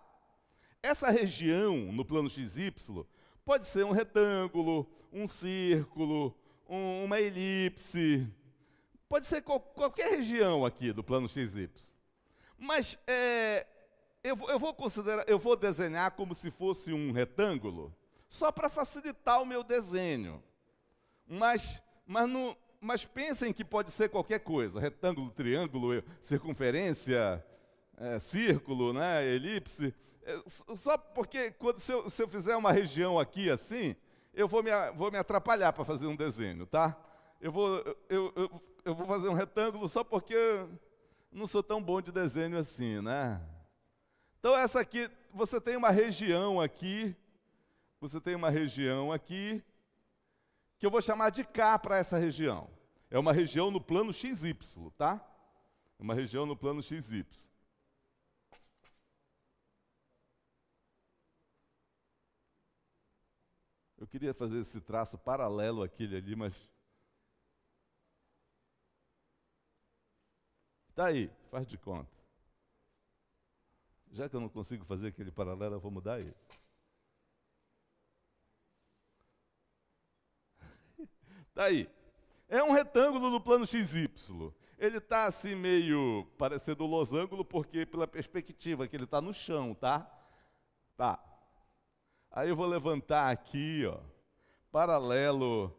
Essa região no plano XY pode ser um retângulo, um círculo, uma elipse. Pode ser qualquer região aqui do plano XY. Mas eu vou desenhar como se fosse um retângulo, só para facilitar o meu desenho. Mas pensem que pode ser qualquer coisa: retângulo, triângulo, circunferência, círculo, né, elipse. Só porque se eu fizer uma região aqui assim, eu vou me atrapalhar para fazer um desenho, tá? Eu vou fazer um retângulo só porque eu não sou tão bom de desenho assim, né? Então essa aqui, você tem uma região aqui, que eu vou chamar de K para essa região. É uma região no plano XY, tá? É uma região no plano XY. Eu queria fazer esse traço paralelo àquele ali, mas... Tá aí, faz de conta. Já que eu não consigo fazer aquele paralelo, eu vou mudar esse. Tá aí. É um retângulo no plano XY. Ele está assim meio parecendo um losango porque pela perspectiva que ele está no chão, tá? Tá. Aí eu vou levantar aqui, ó, paralelo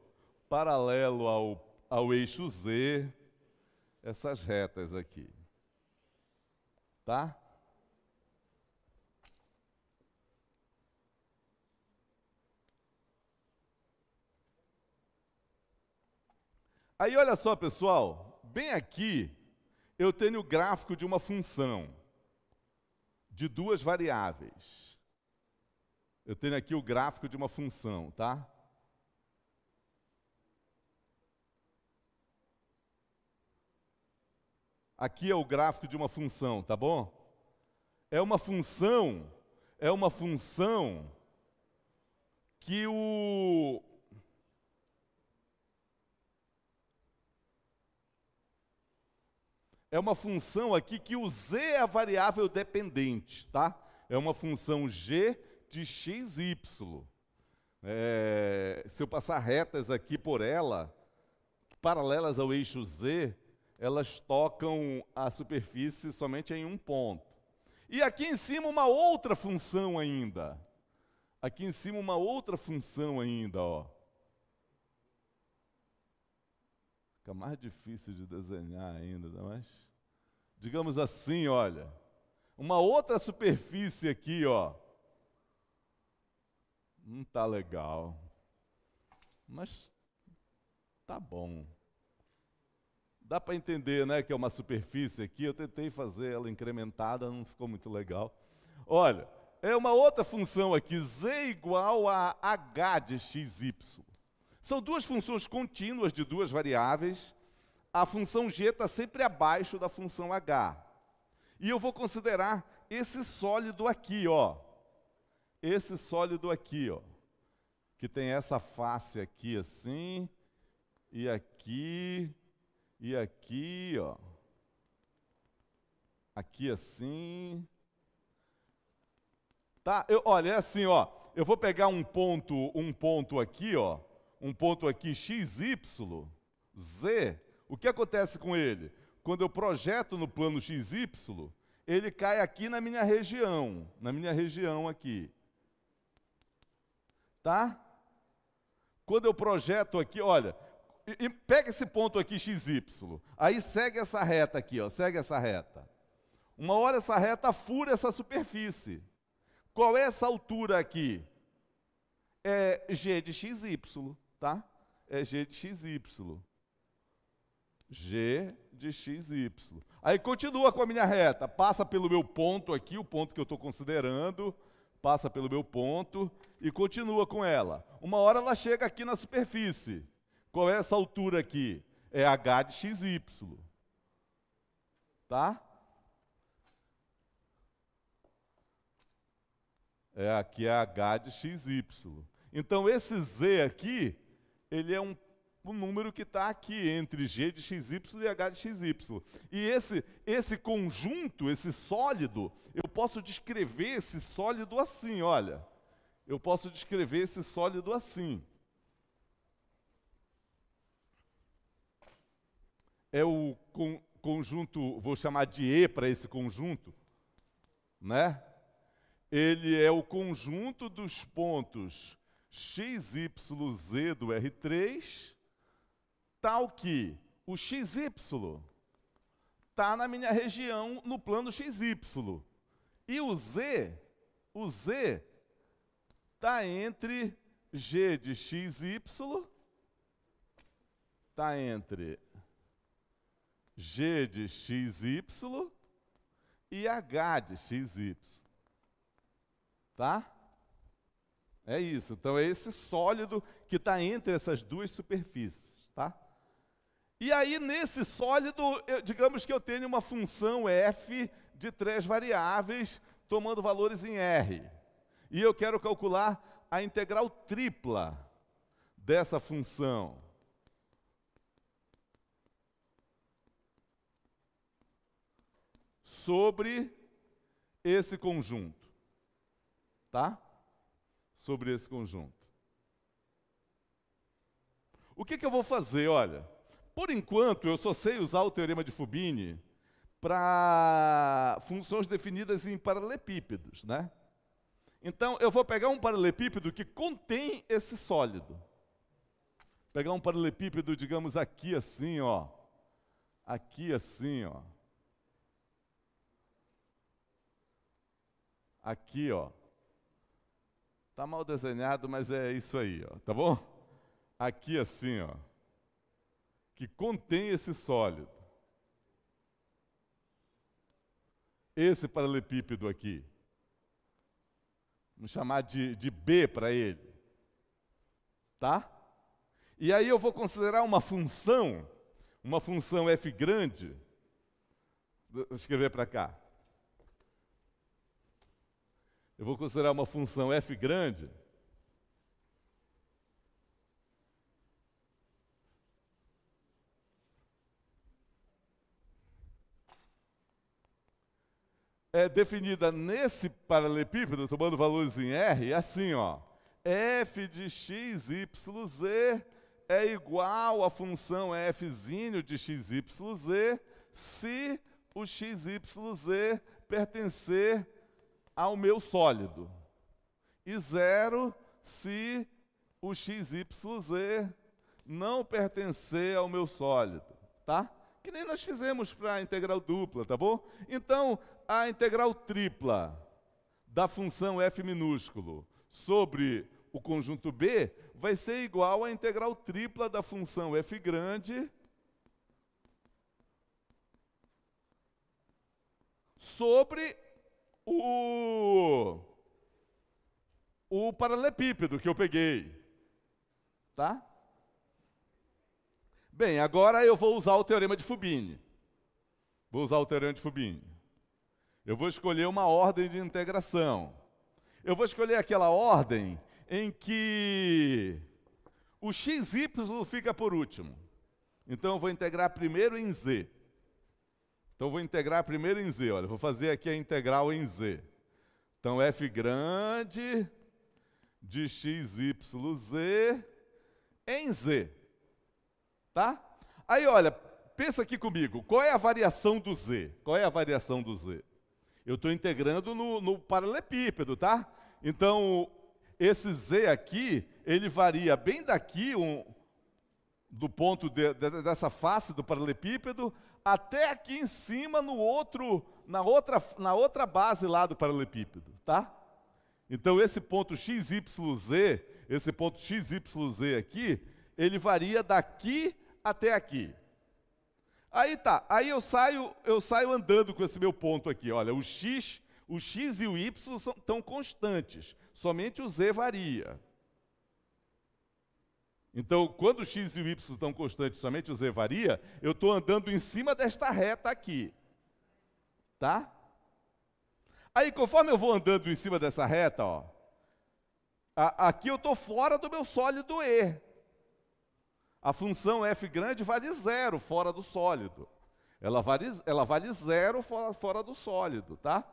ao eixo Z, essas retas aqui. Tá? Aí olha só, pessoal, bem aqui eu tenho o gráfico de uma função de duas variáveis. Eu tenho aqui o gráfico de uma função, tá? Aqui é o gráfico de uma função, tá bom? É uma função que é uma função aqui que o z é a variável dependente, tá? É uma função g de x, y. Se eu passar retas aqui por ela, paralelas ao eixo z, elas tocam a superfície somente em um ponto. E aqui em cima uma outra função ainda. Aqui em cima uma outra função ainda, ó. Fica mais difícil de desenhar ainda, mas digamos assim, olha, uma outra superfície aqui, ó. Não tá legal, mas tá bom. Dá para entender, né, que é uma superfície aqui. Eu tentei fazer ela incrementada, não ficou muito legal. Olha, é uma outra função aqui, z igual a h de xy. São duas funções contínuas de duas variáveis. A função g está sempre abaixo da função h. E eu vou considerar esse sólido aqui, ó. Esse sólido aqui, ó. Que tem essa face aqui assim, e aqui, ó. Aqui assim. Tá? Olha, é assim, ó. Eu vou pegar um ponto aqui, ó. Um ponto aqui x, y, z. O que acontece com ele? Quando eu projeto no plano x, y, ele cai aqui na minha região aqui. Tá? Quando eu projeto aqui, olha, pega esse ponto aqui x, y, aí segue essa reta aqui, ó, segue essa reta. Uma hora essa reta fura essa superfície. Qual é essa altura aqui? É g de xy, tá? É g de xy. G de xy. Aí continua com a minha reta, passa pelo meu ponto aqui, o ponto que eu estou considerando, passa pelo meu ponto e continua com ela. Uma hora ela chega aqui na superfície. Qual é essa altura aqui? É h de xy. Tá? Aqui é h de xy. Então esse z aqui, ele é um número que está aqui entre g de xy e h de xy. E esse conjunto, esse sólido, eu posso descrever esse sólido assim, olha. Eu posso descrever esse sólido assim. É o conjunto, vou chamar de E para esse conjunto, né? Ele é o conjunto dos pontos x, y, z do R3, tal que o xy está na minha região no plano xy. E o z está entre g de xy, está entre g de xy e h de xy. Tá? É isso. Então é esse sólido que está entre essas duas superfícies, tá? E aí nesse sólido, digamos que eu tenho uma função f de 3 variáveis, tomando valores em R. E eu quero calcular a integral tripla dessa função. Sobre esse conjunto. Tá? Sobre esse conjunto. O que eu vou fazer? Olha, Por enquanto, eu só sei usar o teorema de Fubini para funções definidas em paralelepípedos, né? Então, eu vou pegar um paralelepípedo que contém esse sólido. Pegar um paralelepípedo, digamos, aqui assim, ó. Aqui assim, ó. Aqui, ó. Tá mal desenhado, mas é isso aí, ó, tá bom? Aqui assim, ó. Que contém esse sólido. Esse paralelepípedo aqui. Vamos chamar de B para ele. Tá? E aí eu vou considerar uma função f grande. Vou escrever para cá. Eu vou considerar uma função f grande definida nesse paralelepípedo, tomando valores em R, assim, ó. F de x, y, z é igual à função fzinho de x, y, z, se o x, y, z pertencer ao meu sólido. E 0 se o x, y, z não pertencer ao meu sólido, tá? Que nem nós fizemos para a integral dupla, tá bom? Então, a integral tripla da função f minúsculo sobre o conjunto B vai ser igual à integral tripla da função f grande sobre o paralelepípedo que eu peguei. Tá? Bem, agora eu vou usar o teorema de Fubini. Vou usar o teorema de Fubini. Eu vou escolher uma ordem de integração. Eu vou escolher aquela ordem em que o xy fica por último. Então, eu vou integrar primeiro em z. Então, eu vou integrar primeiro em z. Olha, vou fazer aqui a integral em z. Então, f grande de x, y, z em z. Tá? Aí, olha, pensa aqui comigo. Qual é a variação do z? Qual é a variação do z? Eu estou integrando no paralelepípedo, tá? Então, esse z aqui, ele varia bem daqui, do ponto dessa face do paralelepípedo, até aqui em cima, na outra base lá do paralelepípedo, tá? Então, esse ponto xyz, aqui, ele varia daqui até aqui. Aí tá, aí eu saio andando com esse meu ponto aqui, olha, o x e o y estão constantes, somente o z varia. Então, quando o x e o y estão constantes, somente o z varia, eu estou andando em cima desta reta aqui. Tá? Aí, conforme eu vou andando em cima dessa reta, ó, aqui eu estou fora do meu sólido E. A função f grande vale 0 fora do sólido. Ela vale 0 fora do sólido, tá?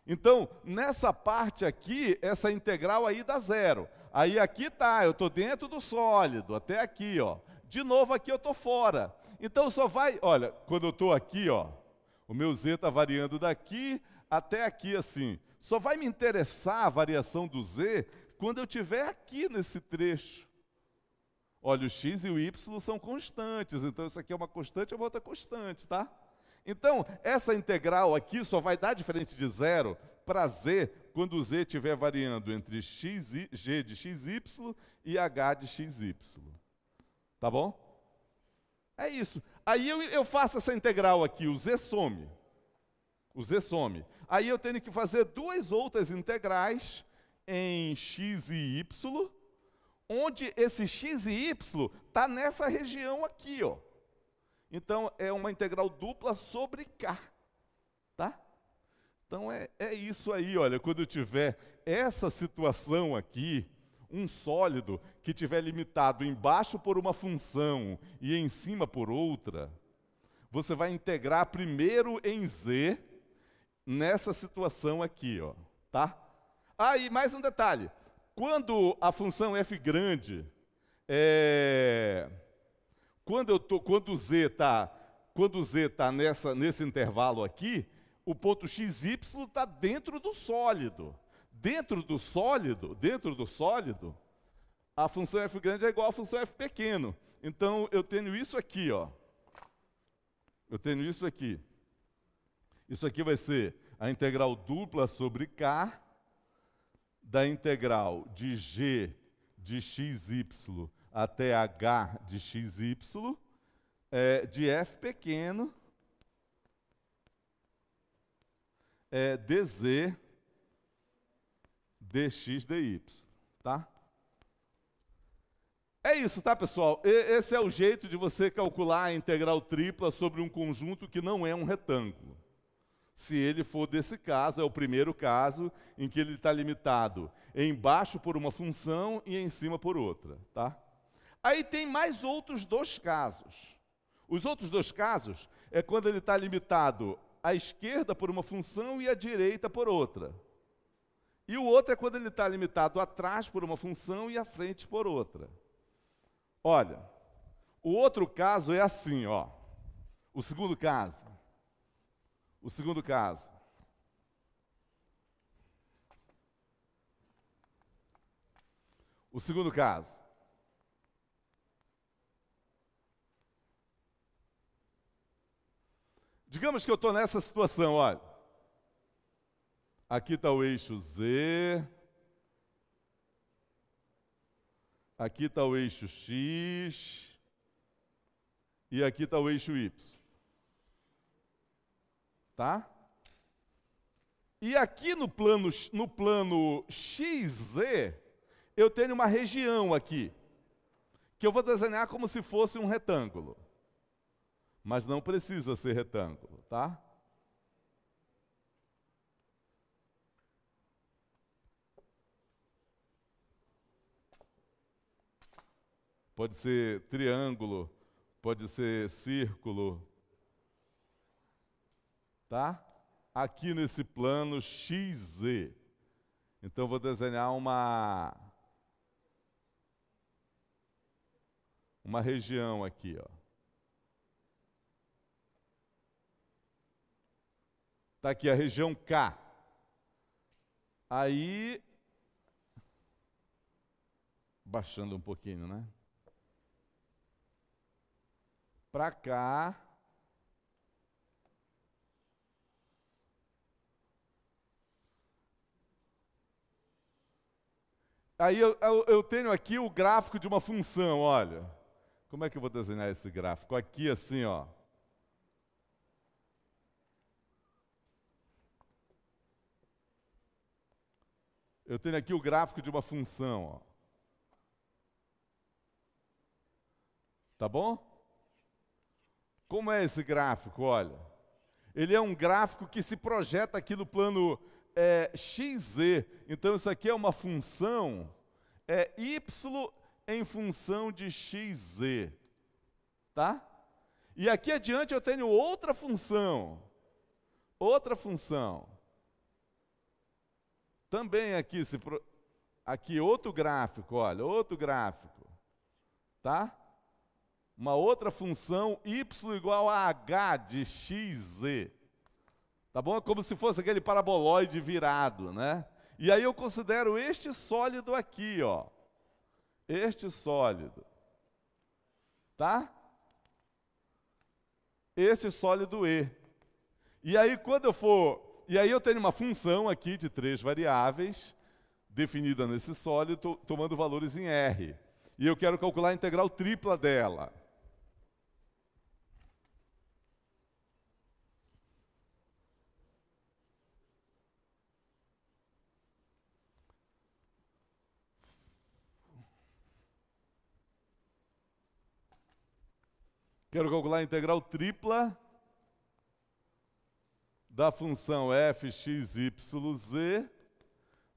Então, nessa parte aqui, essa integral aí dá 0. Aí aqui tá, eu estou dentro do sólido, até aqui, ó. De novo aqui eu estou fora. Então só vai, olha, quando eu estou aqui, ó, o meu z está variando daqui até aqui assim. Só vai me interessar a variação do z quando eu estiver aqui nesse trecho. Olha, o x e o y são constantes, então isso aqui é uma constante, a outra constante, tá? Então, essa integral aqui só vai dar diferente de 0 para z quando o z estiver variando entre g de xy e h de xy. Tá bom? É isso. Aí eu faço essa integral aqui, o z some. O z some. Aí eu tenho que fazer duas outras integrais em x e y, onde esse x e y está nessa região aqui, ó. Então, é uma integral dupla sobre k, tá? Então, é isso aí, olha, quando eu tiver essa situação aqui, um sólido que estiver limitado embaixo por uma função e em cima por outra, você vai integrar primeiro em z, nessa situação aqui, ó, tá? Ah, e mais um detalhe. Quando a função f grande quando o z está nesse intervalo aqui, o ponto xy está dentro do sólido. Dentro do sólido, a função f grande é igual à função f pequeno. Então, eu tenho isso aqui, ó. Eu tenho isso aqui. Isso aqui vai ser a integral dupla sobre k da integral de g de xy até h de xy, de f pequeno, dz dx dy, tá? É isso, tá, pessoal? Esse é o jeito de você calcular a integral tripla sobre um conjunto que não é um retângulo. Se ele for desse caso, é o primeiro caso em que ele está limitado embaixo por uma função e em cima por outra, tá? Aí tem mais outros dois casos. Os outros dois casos é quando ele está limitado à esquerda por uma função e à direita por outra. E o outro é quando ele está limitado atrás por uma função e à frente por outra. Olha, o outro caso é assim, ó. O segundo caso. O segundo caso. O segundo caso. Digamos que eu estou nessa situação, olha. Aqui está o eixo Z. Aqui está o eixo X. E aqui está o eixo Y. Tá? E aqui no plano XZ, eu tenho uma região aqui, que eu vou desenhar como se fosse um retângulo. Mas não precisa ser retângulo, tá? Pode ser triângulo, pode ser círculo, tá? Aqui nesse plano XZ. Então, eu vou desenhar uma região aqui, ó. Está aqui a região K. Aí, baixando um pouquinho, né? Para cá. Aí eu tenho aqui o gráfico de uma função, olha. Como é que eu vou desenhar esse gráfico? Aqui assim, ó. Eu tenho aqui o gráfico de uma função, ó. Tá bom? Como é esse gráfico? Olha, ele é um gráfico que se projeta aqui no plano XZ. Então, isso aqui é uma função y em função de xz. Tá? E aqui adiante eu tenho outra função. Outra função. Também aqui outro gráfico, olha, outro gráfico. Tá? Uma outra função y igual a h de xz. Tá bom? É como se fosse aquele paraboloide virado, né? E aí eu considero este sólido aqui, ó. Este sólido. Tá? Esse sólido E. E aí quando eu for... E aí eu tenho uma função aqui de 3 variáveis, definida nesse sólido, tomando valores em R. E eu quero calcular a integral tripla dela. Quero calcular a integral tripla da função fxyz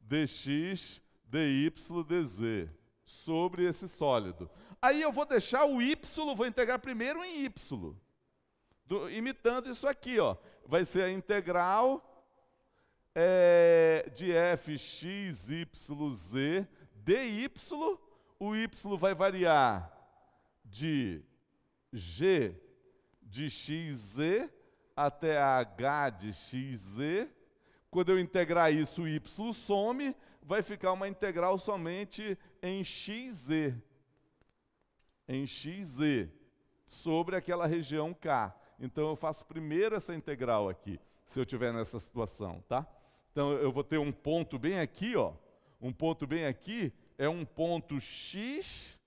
dx dy dz sobre esse sólido. Aí eu vou deixar o y, vou integrar primeiro em y, imitando isso aqui, ó. Vai ser a integral de fxyz dy, o y vai variar de G de xz até h de xz. Quando eu integrar isso, o y some, vai ficar uma integral somente em xz. Em xz, sobre aquela região K. Então eu faço primeiro essa integral aqui, se eu estiver nessa situação, tá? Então eu vou ter um ponto bem aqui, ó. Um ponto bem aqui é um ponto xz.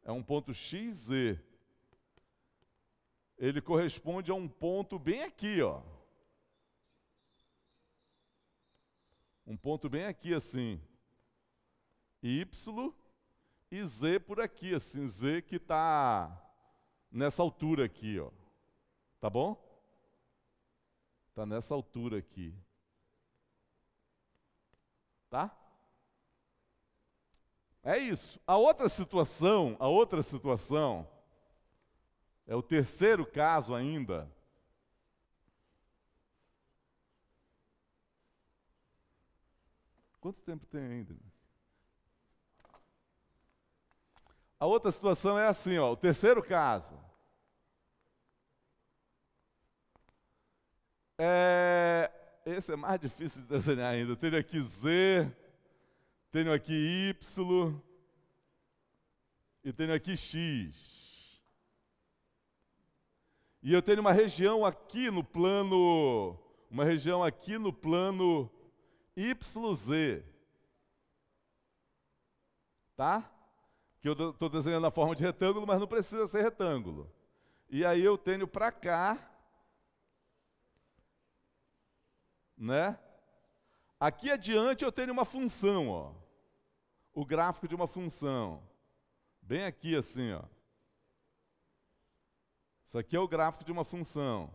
É um ponto xz. Ele corresponde a um ponto bem aqui, ó. Um ponto bem aqui, assim. Y e Z por aqui, assim. Z que está nessa altura aqui, ó. Tá bom? Está nessa altura aqui. Tá? É isso. A outra situação é o terceiro caso ainda. Quanto tempo tem ainda? A outra situação é assim, ó, o terceiro caso. Esse é mais difícil de desenhar ainda. Eu tenho aqui Z, tenho aqui Y e tenho aqui X. E eu tenho uma região aqui no plano, YZ. Tá? Que eu estou desenhando na forma de retângulo, mas não precisa ser retângulo. E aí eu tenho para cá, né? Aqui adiante eu tenho uma função, ó. O gráfico de uma função. Bem aqui assim, ó. Isso aqui é o gráfico de uma função.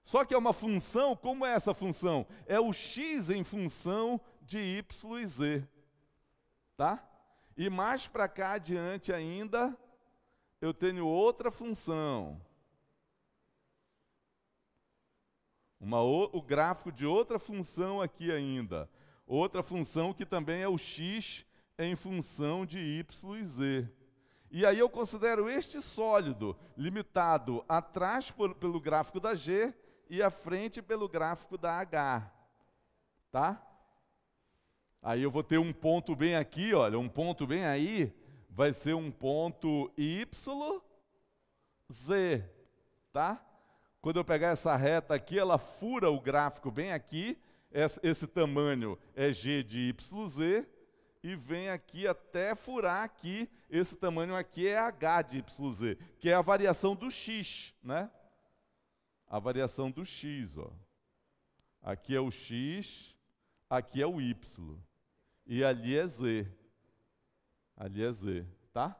Só que é uma função, como é essa função? É o x em função de y e z. Tá? E mais para cá adiante ainda, eu tenho outra função. O gráfico de outra função aqui ainda. Outra função que também é o x em função de y e z. E aí eu considero este sólido limitado atrás pelo gráfico da G e à frente pelo gráfico da H. Tá? Aí eu vou ter um ponto bem aqui, olha, um ponto bem aí, vai ser um ponto YZ, tá? Quando eu pegar essa reta aqui, ela fura o gráfico bem aqui, esse tamanho é G de YZ, e vem aqui até furar aqui, esse tamanho aqui é H de YZ, que é a variação do X, né? A variação do X, ó. Aqui é o X, aqui é o Y. E ali é Z. Ali é Z, tá?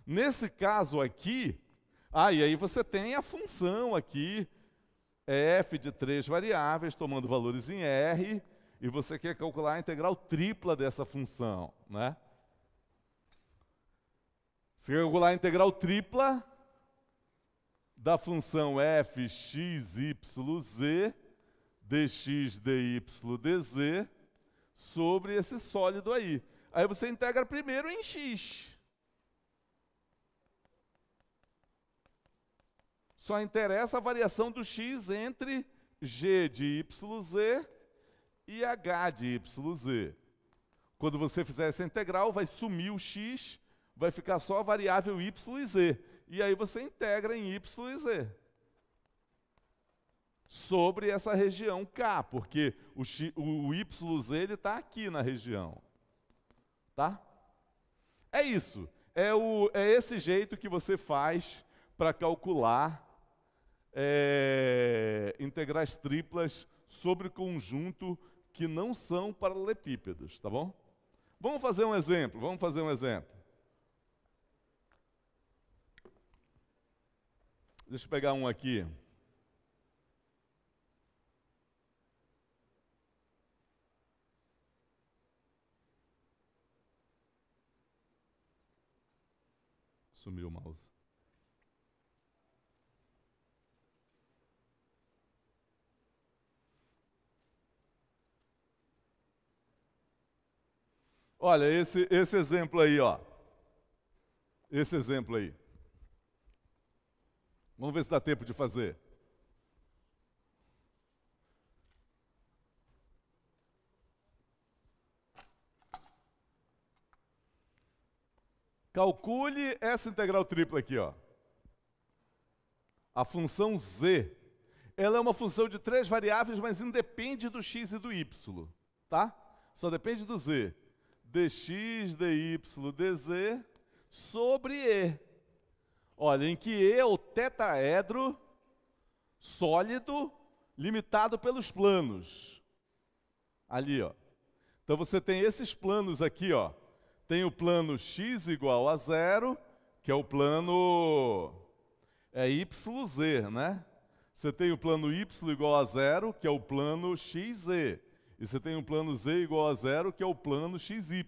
Nesse caso aqui, e aí você tem a função aqui, f de 3 variáveis, tomando valores em R, e você quer calcular a integral tripla dessa função, né? Você quer calcular a integral tripla da função f x, y, z, dx, dy, dz, sobre esse sólido aí. Aí você integra primeiro em x. Só interessa a variação do x entre g de yz e h de yz. Quando você fizer essa integral, vai sumir o x, vai ficar só a variável y e z. E aí você integra em y e z. Sobre essa região K, porque o YZ está aqui na região. Tá? É isso. É esse jeito que você faz para calcular integrais triplas sobre conjunto que não são paralelepípedos, tá bom? Vamos fazer um exemplo, Deixa eu pegar um aqui. Sumiu o mouse. Olha, esse exemplo aí, ó. esse exemplo aí. Vamos ver se dá tempo de fazer. Calcule essa integral tripla aqui, ó. A função z. Ela é uma função de 3 variáveis, mas independe do x e do y, tá? Só depende do z. dx, dy, dz sobre e. Olha, em que e é o tetraedro sólido limitado pelos planos. Ali, ó. Então você tem esses planos aqui, ó. Tem o plano x igual a 0, que é o plano YZ, né? Você tem o plano y igual a 0, que é o plano xz. E você tem o plano z igual a 0, que é o plano xy.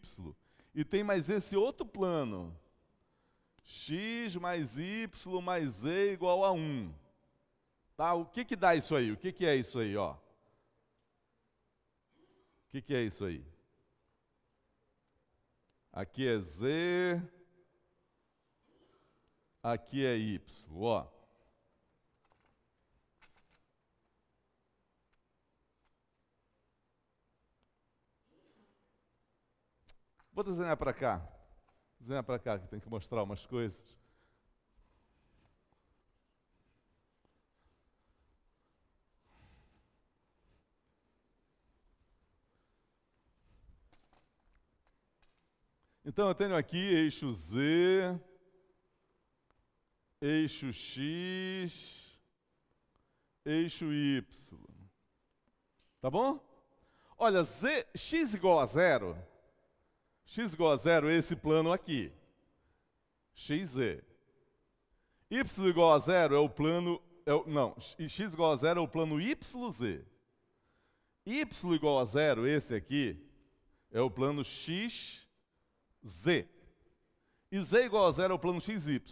E tem mais esse outro plano, x mais y mais z igual a 1. Tá? O que que dá isso aí? O que que é isso aí, ó? O que que é isso aí? Aqui é z, aqui é y, ó. Vou desenhar para cá. Desenhar para cá, que tem que mostrar umas coisas. Então eu tenho aqui eixo Z, eixo X, eixo Y. Tá bom? Olha, x igual a 0, x igual a 0 é esse plano aqui, xz. Y igual a 0 é o plano, x igual a 0 é o plano YZ. Y igual a 0, esse aqui, é o plano XZ. E Z igual a 0 é o plano XY.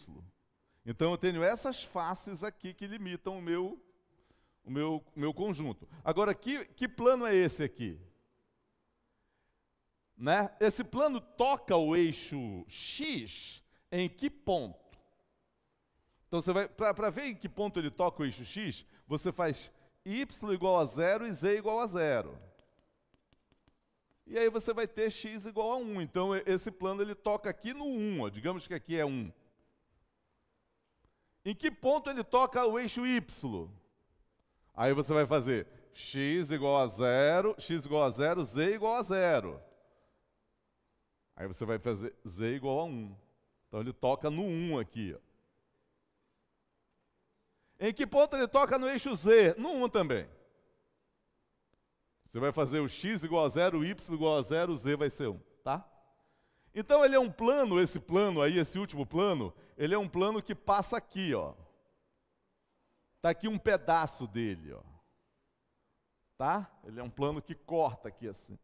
Então eu tenho essas faces aqui que limitam o meu conjunto. Agora, que plano é esse aqui? Né? Esse plano toca o eixo X em que ponto? Então você vai, para ver em que ponto ele toca o eixo X, você faz y igual a 0 e z igual a 0. E aí você vai ter x igual a 1. Então esse plano ele toca aqui no 1, ó. Digamos que aqui é 1. Em que ponto ele toca o eixo y? Aí você vai fazer x igual a 0, z igual a 0. Aí você vai fazer z igual a 1. Então ele toca no 1 aqui, ó. Em que ponto ele toca no eixo z? No 1 também. Você vai fazer o x igual a 0, o y igual a 0, o z vai ser 1, tá? Então ele é um plano, esse plano aí, esse último plano, ele é um plano que passa aqui, ó. Tá aqui um pedaço dele, ó. Tá? Ele é um plano que corta aqui assim.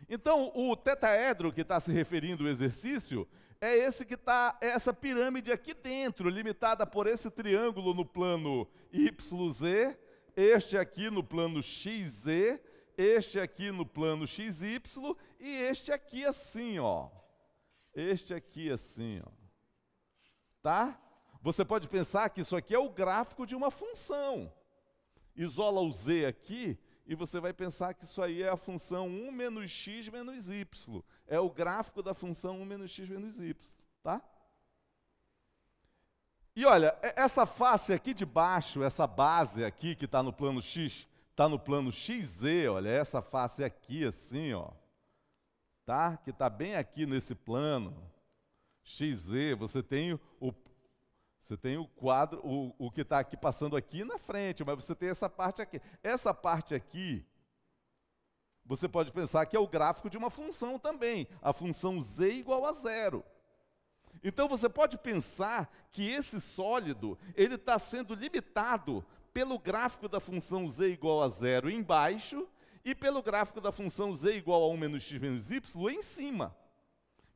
Então o tetraedro que está se referindo ao exercício é esse que está, essa pirâmide aqui dentro, limitada por esse triângulo no plano YZ, este aqui no plano XZ, este aqui no plano XY e este aqui assim, ó. Este aqui assim, ó. Tá? Você pode pensar que isso aqui é o gráfico de uma função. Isola o z aqui e você vai pensar que isso aí é a função 1 menos x menos y. É o gráfico da função 1 menos x menos y, tá? E olha, essa face aqui de baixo, essa base aqui que está no plano x, está no plano xz, olha, essa face aqui assim, ó, tá? Que está bem aqui nesse plano, xz, você tem o quadro, o que está aqui passando aqui na frente, mas você tem essa parte aqui. Essa parte aqui, você pode pensar que é o gráfico de uma função também, a função z igual a 0. Então você pode pensar que esse sólido, ele está sendo limitado pelo gráfico da função z igual a 0 embaixo e pelo gráfico da função z igual a 1 menos x menos y em cima.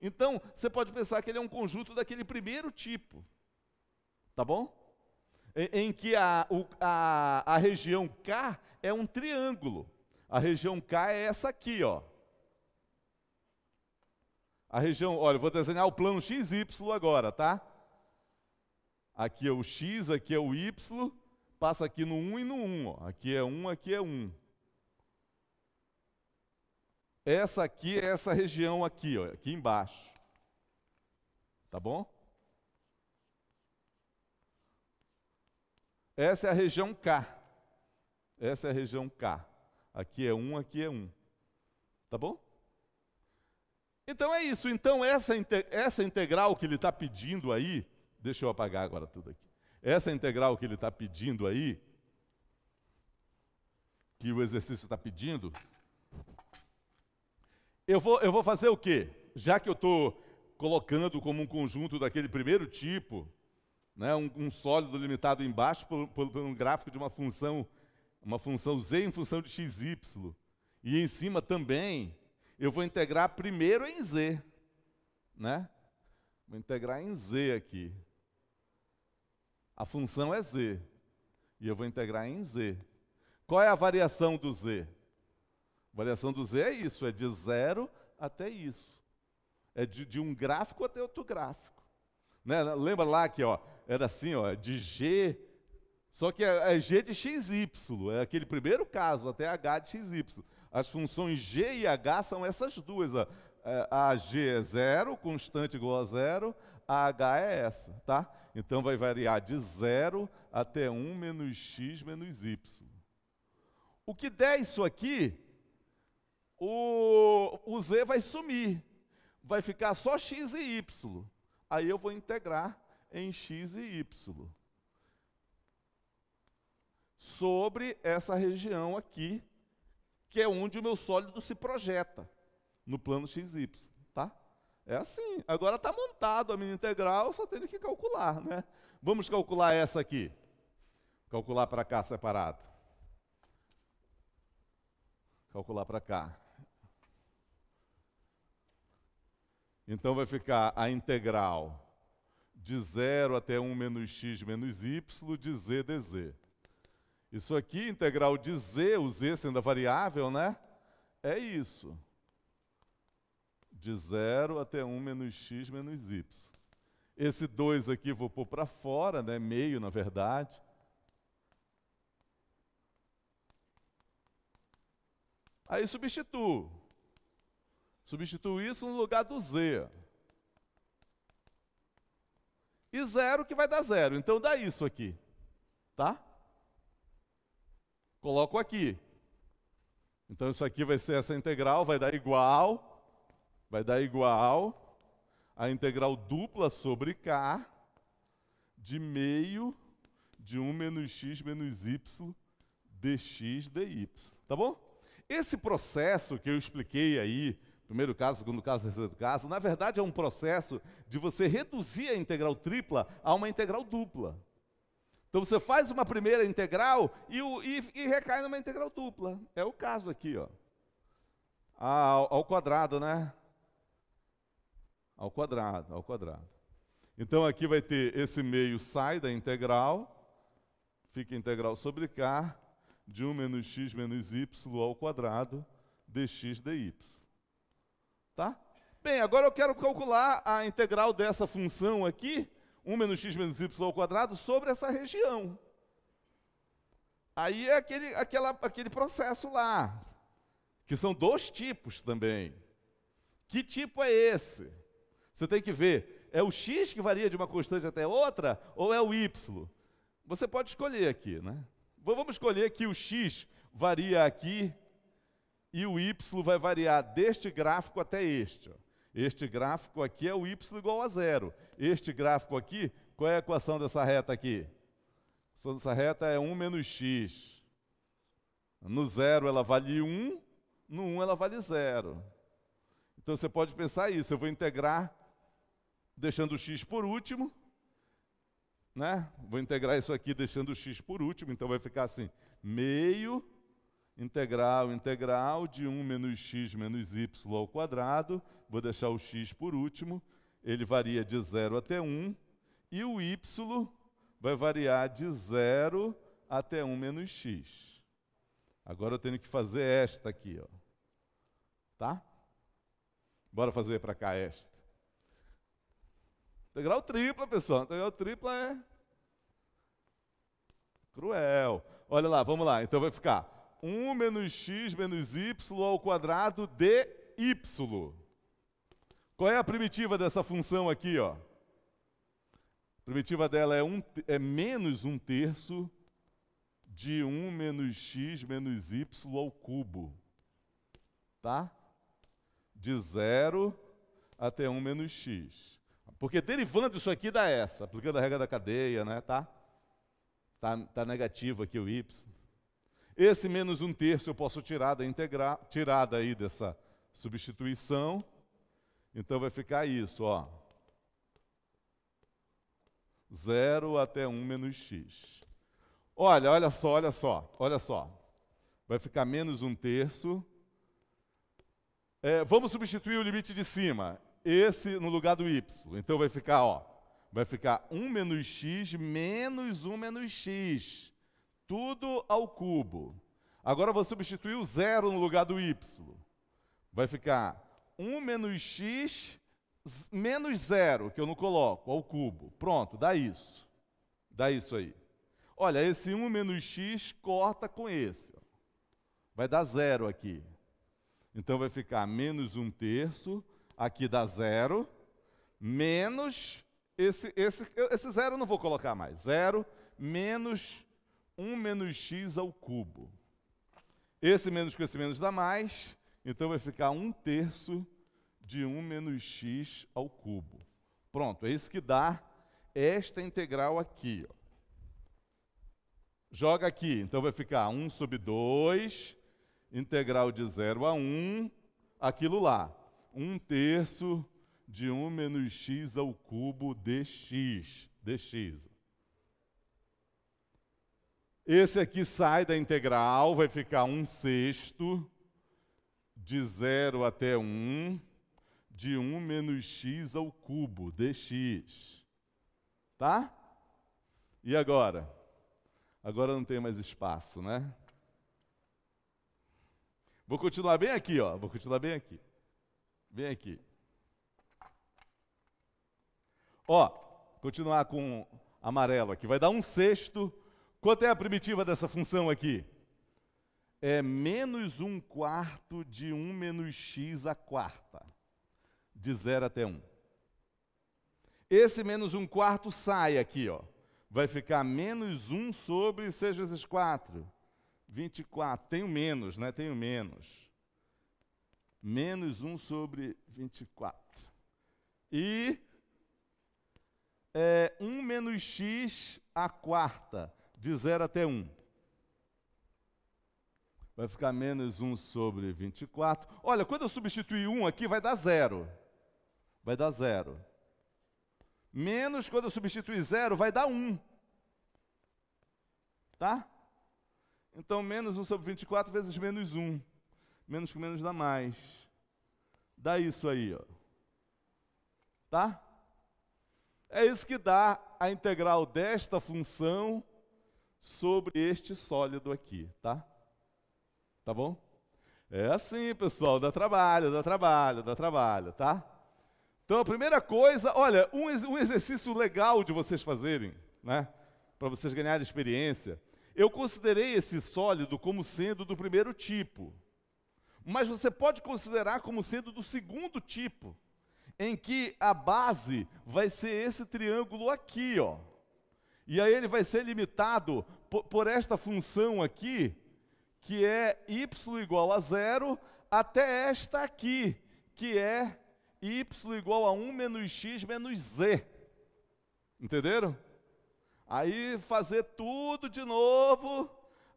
Então, você pode pensar que ele é um conjunto daquele primeiro tipo. Tá bom? Em que a região K é um triângulo. A região K é essa aqui, ó. A região, olha, eu vou desenhar o plano XY agora, tá? Aqui é o X, aqui é o Y, passa aqui no 1 e no 1, ó. Aqui é 1, aqui é 1. Essa aqui é essa região aqui, ó, aqui embaixo. Tá bom? Essa é a região K. Essa é a região K. Aqui é 1, aqui é 1. Tá bom? Então é isso. Então essa integral que ele está pedindo aí, deixa eu apagar agora tudo aqui. Essa integral que ele está pedindo aí, que o exercício está pedindo, eu vou fazer o quê? Já que eu estou colocando como um conjunto daquele primeiro tipo, né, um sólido limitado embaixo por um gráfico de uma função z em função de xy, e em cima também, eu vou integrar primeiro em z, né? Vou integrar em z aqui. A função é z, e eu vou integrar em z. Qual é a variação do z? A variação do z é isso, é de 0 até isso. É de um gráfico até outro gráfico. Né? Lembra lá que ó, era assim, ó, de g, só que é g de xy, é aquele primeiro caso, até h de xy. As funções g e h são essas duas. Ó. A g é 0, constante igual a 0, a h é essa, tá? Então vai variar de 0 até 1 menos x menos y. O que der isso aqui, o z vai sumir. Vai ficar só x e y. Aí eu vou integrar em x e y. Sobre essa região aqui, que é onde o meu sólido se projeta, no plano XY, tá? É assim. Agora está montado a minha integral, só tenho que calcular, né? Vamos calcular essa aqui. Calcular para cá separado. Calcular para cá. Então vai ficar a integral de 0 até 1 menos x menos y de z dz. Isso aqui, integral de z, o z sendo a variável, né? É isso. De 0 até 1 menos x menos y. Esse 2 aqui vou pôr para fora, né? Meio, na verdade. Aí substituo. Substituo isso no lugar do z. E 0 que vai dar 0. Então dá isso aqui. Tá? Coloco aqui. Então isso aqui vai ser essa integral, vai dar igual a integral dupla sobre k de meio de 1 menos x menos y dx dy. Tá bom? Esse processo que eu expliquei aí, primeiro caso, segundo caso, terceiro caso, na verdade é um processo de você reduzir a integral tripla a uma integral dupla. Então você faz uma primeira integral e recai numa integral dupla. É o caso aqui, ó. Ao quadrado, né? Ao quadrado. Então aqui vai ter esse meio sai da integral, fica integral sobre k de 1 menos x menos y ao quadrado dx dy. Tá? Bem, agora eu quero calcular a integral dessa função aqui, 1 menos x menos y ao quadrado, sobre essa região. Aí é aquele processo lá, que são dois tipos também. Que tipo é esse? Você tem que ver, é o x que varia de uma constante até outra, ou é o y? Você pode escolher aqui, né? Vamos escolher que o x varia aqui, e o y vai variar deste gráfico até este, ó. Este gráfico aqui é o y igual a 0. Este gráfico aqui, qual é a equação dessa reta aqui? A equação dessa reta é 1 menos x. No 0 ela vale 1, no 1 ela vale 0. Então você pode pensar isso, eu vou integrar deixando o x por último, né? Vou integrar isso aqui deixando o x por último, então vai ficar assim, meio integral de 1 menos x menos y ao quadrado, vou deixar o x por último, ele varia de 0 até 1, e o y vai variar de 0 até 1 menos x. Agora eu tenho que fazer esta aqui, ó. Tá? Bora fazer para cá esta. Integral tripla, pessoal. Integral tripla é cruel. Olha lá, vamos lá. Então vai ficar 1 menos x menos y ao quadrado de y. Qual é a primitiva dessa função aqui, ó? A primitiva dela é menos 1/3 de 1 menos x menos y ao cubo. Tá? De 0 até 1 menos x. Porque derivando isso aqui dá essa, aplicando a regra da cadeia, né? Tá negativo aqui o y. Esse menos 1/3 eu posso tirar da integral, tirar daí dessa substituição. Então vai ficar isso, ó. 0 até 1 menos x. Olha só. Vai ficar menos 1/3. Vamos substituir o limite de cima. Esse no lugar do y. Então vai ficar, ó. Vai ficar 1 menos x menos 1 menos x. Tudo ao cubo. Agora eu vou substituir o 0 no lugar do y. Vai ficar 1 menos x menos 0, que eu não coloco, ao cubo. Pronto, dá isso. Dá isso aí. Olha, esse 1 menos x corta com esse. Ó. Vai dar 0 aqui. Então vai ficar menos 1/3, aqui dá 0, menos, esse 0 eu não vou colocar mais. 0 menos 1 menos x ao cubo. Esse menos com esse menos dá mais, então vai ficar 1/3 de 1 menos x ao cubo. Pronto, é isso que dá esta integral aqui. Ó. Joga aqui, então vai ficar 1 sobre 2, integral de 0 a 1, aquilo lá. 1/3 de 1 menos x ao cubo dx. Esse aqui sai da integral, vai ficar 1/6 de 0 até 1 de 1 menos x ao cubo dx. Tá? E agora? Agora não tem mais espaço, né? Vou continuar bem aqui, ó. Vou continuar bem aqui. Bem aqui. Ó, continuar com amarelo aqui. Vai dar 1/6. Quanto é a primitiva dessa função aqui? É menos 1/4 de 1 menos x à quarta. De 0 até 1. Esse menos 1/4 sai aqui, ó. Vai ficar menos 1 sobre 6 vezes 4. 24. Tem o menos, né? Tem o menos. Menos 1 sobre 24. E 1 menos x à quarta. De 0 até 1. Vai ficar menos 1 sobre 24. Olha, quando eu substituir 1 aqui, vai dar 0. Vai dar 0. Menos, quando eu substituir 0, vai dar 1. Tá? Então, menos 1 sobre 24 vezes menos 1. Menos com menos dá mais. Dá isso aí, ó. Tá? É isso que dá a integral desta função sobre este sólido aqui, tá? Tá bom? É assim, pessoal, dá trabalho, tá? Então, a primeira coisa, olha, um exercício legal de vocês fazerem, né? Para vocês ganharem experiência. Eu considerei esse sólido como sendo do primeiro tipo, mas você pode considerar como sendo do segundo tipo, em que a base vai ser esse triângulo aqui, ó. E aí ele vai ser limitado por esta função aqui, que é y igual a 0, até esta aqui, que é y igual a 1 menos x menos z. Entenderam? Aí fazer tudo de novo.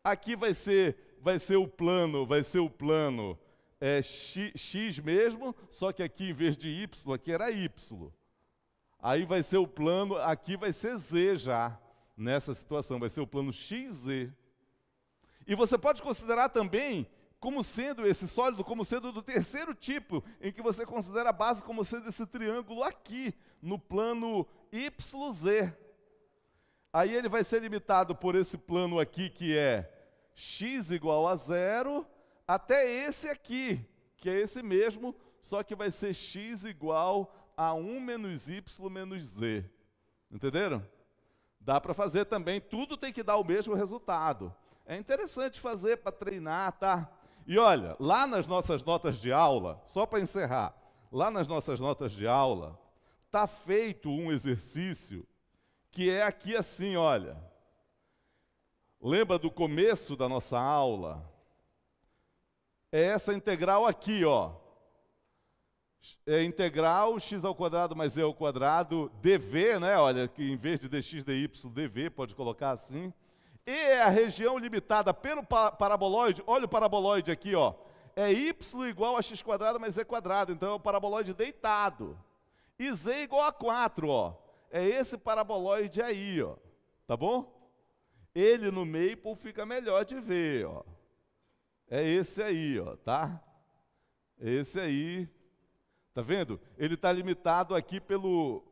Aqui vai ser o plano x mesmo, só que aqui em vez de y, aqui era y. Aí vai ser o plano, aqui vai ser z já, nessa situação, vai ser o plano xz. E você pode considerar também como sendo esse sólido, como sendo do terceiro tipo, em que você considera a base como sendo esse triângulo aqui, no plano YZ. Aí ele vai ser limitado por esse plano aqui, que é x igual a 0, até esse aqui, que é esse mesmo, só que vai ser x igual a 1 menos y menos z. Entenderam? Dá para fazer também, tudo tem que dar o mesmo resultado. É interessante fazer para treinar, tá? E olha, lá nas nossas notas de aula, só para encerrar, lá nas nossas notas de aula, está feito um exercício que é aqui assim, olha. Lembra do começo da nossa aula? É essa integral aqui, ó. É integral x ao quadrado mais e ao quadrado dv, né? Olha, que em vez de dx, dy, dv, pode colocar assim. E é a região limitada pelo paraboloide, olha o paraboloide aqui, ó. É y igual a x quadrado mais z quadrado, então é o paraboloide deitado. E z igual a 4, ó. É esse paraboloide aí, ó. Tá bom? Ele no maple fica melhor de ver, ó. É esse aí, ó, tá? Esse aí. Tá vendo? Ele está limitado aqui pelo...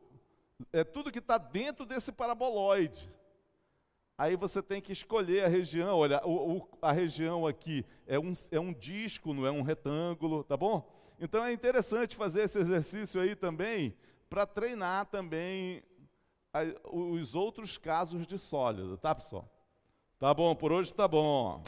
É tudo que está dentro desse paraboloide. Aí você tem que escolher a região. Olha, a região aqui é um disco, não é um retângulo, tá bom? Então é interessante fazer esse exercício aí também, para treinar também os outros casos de sólido, tá, pessoal? Tá bom, por hoje tá bom.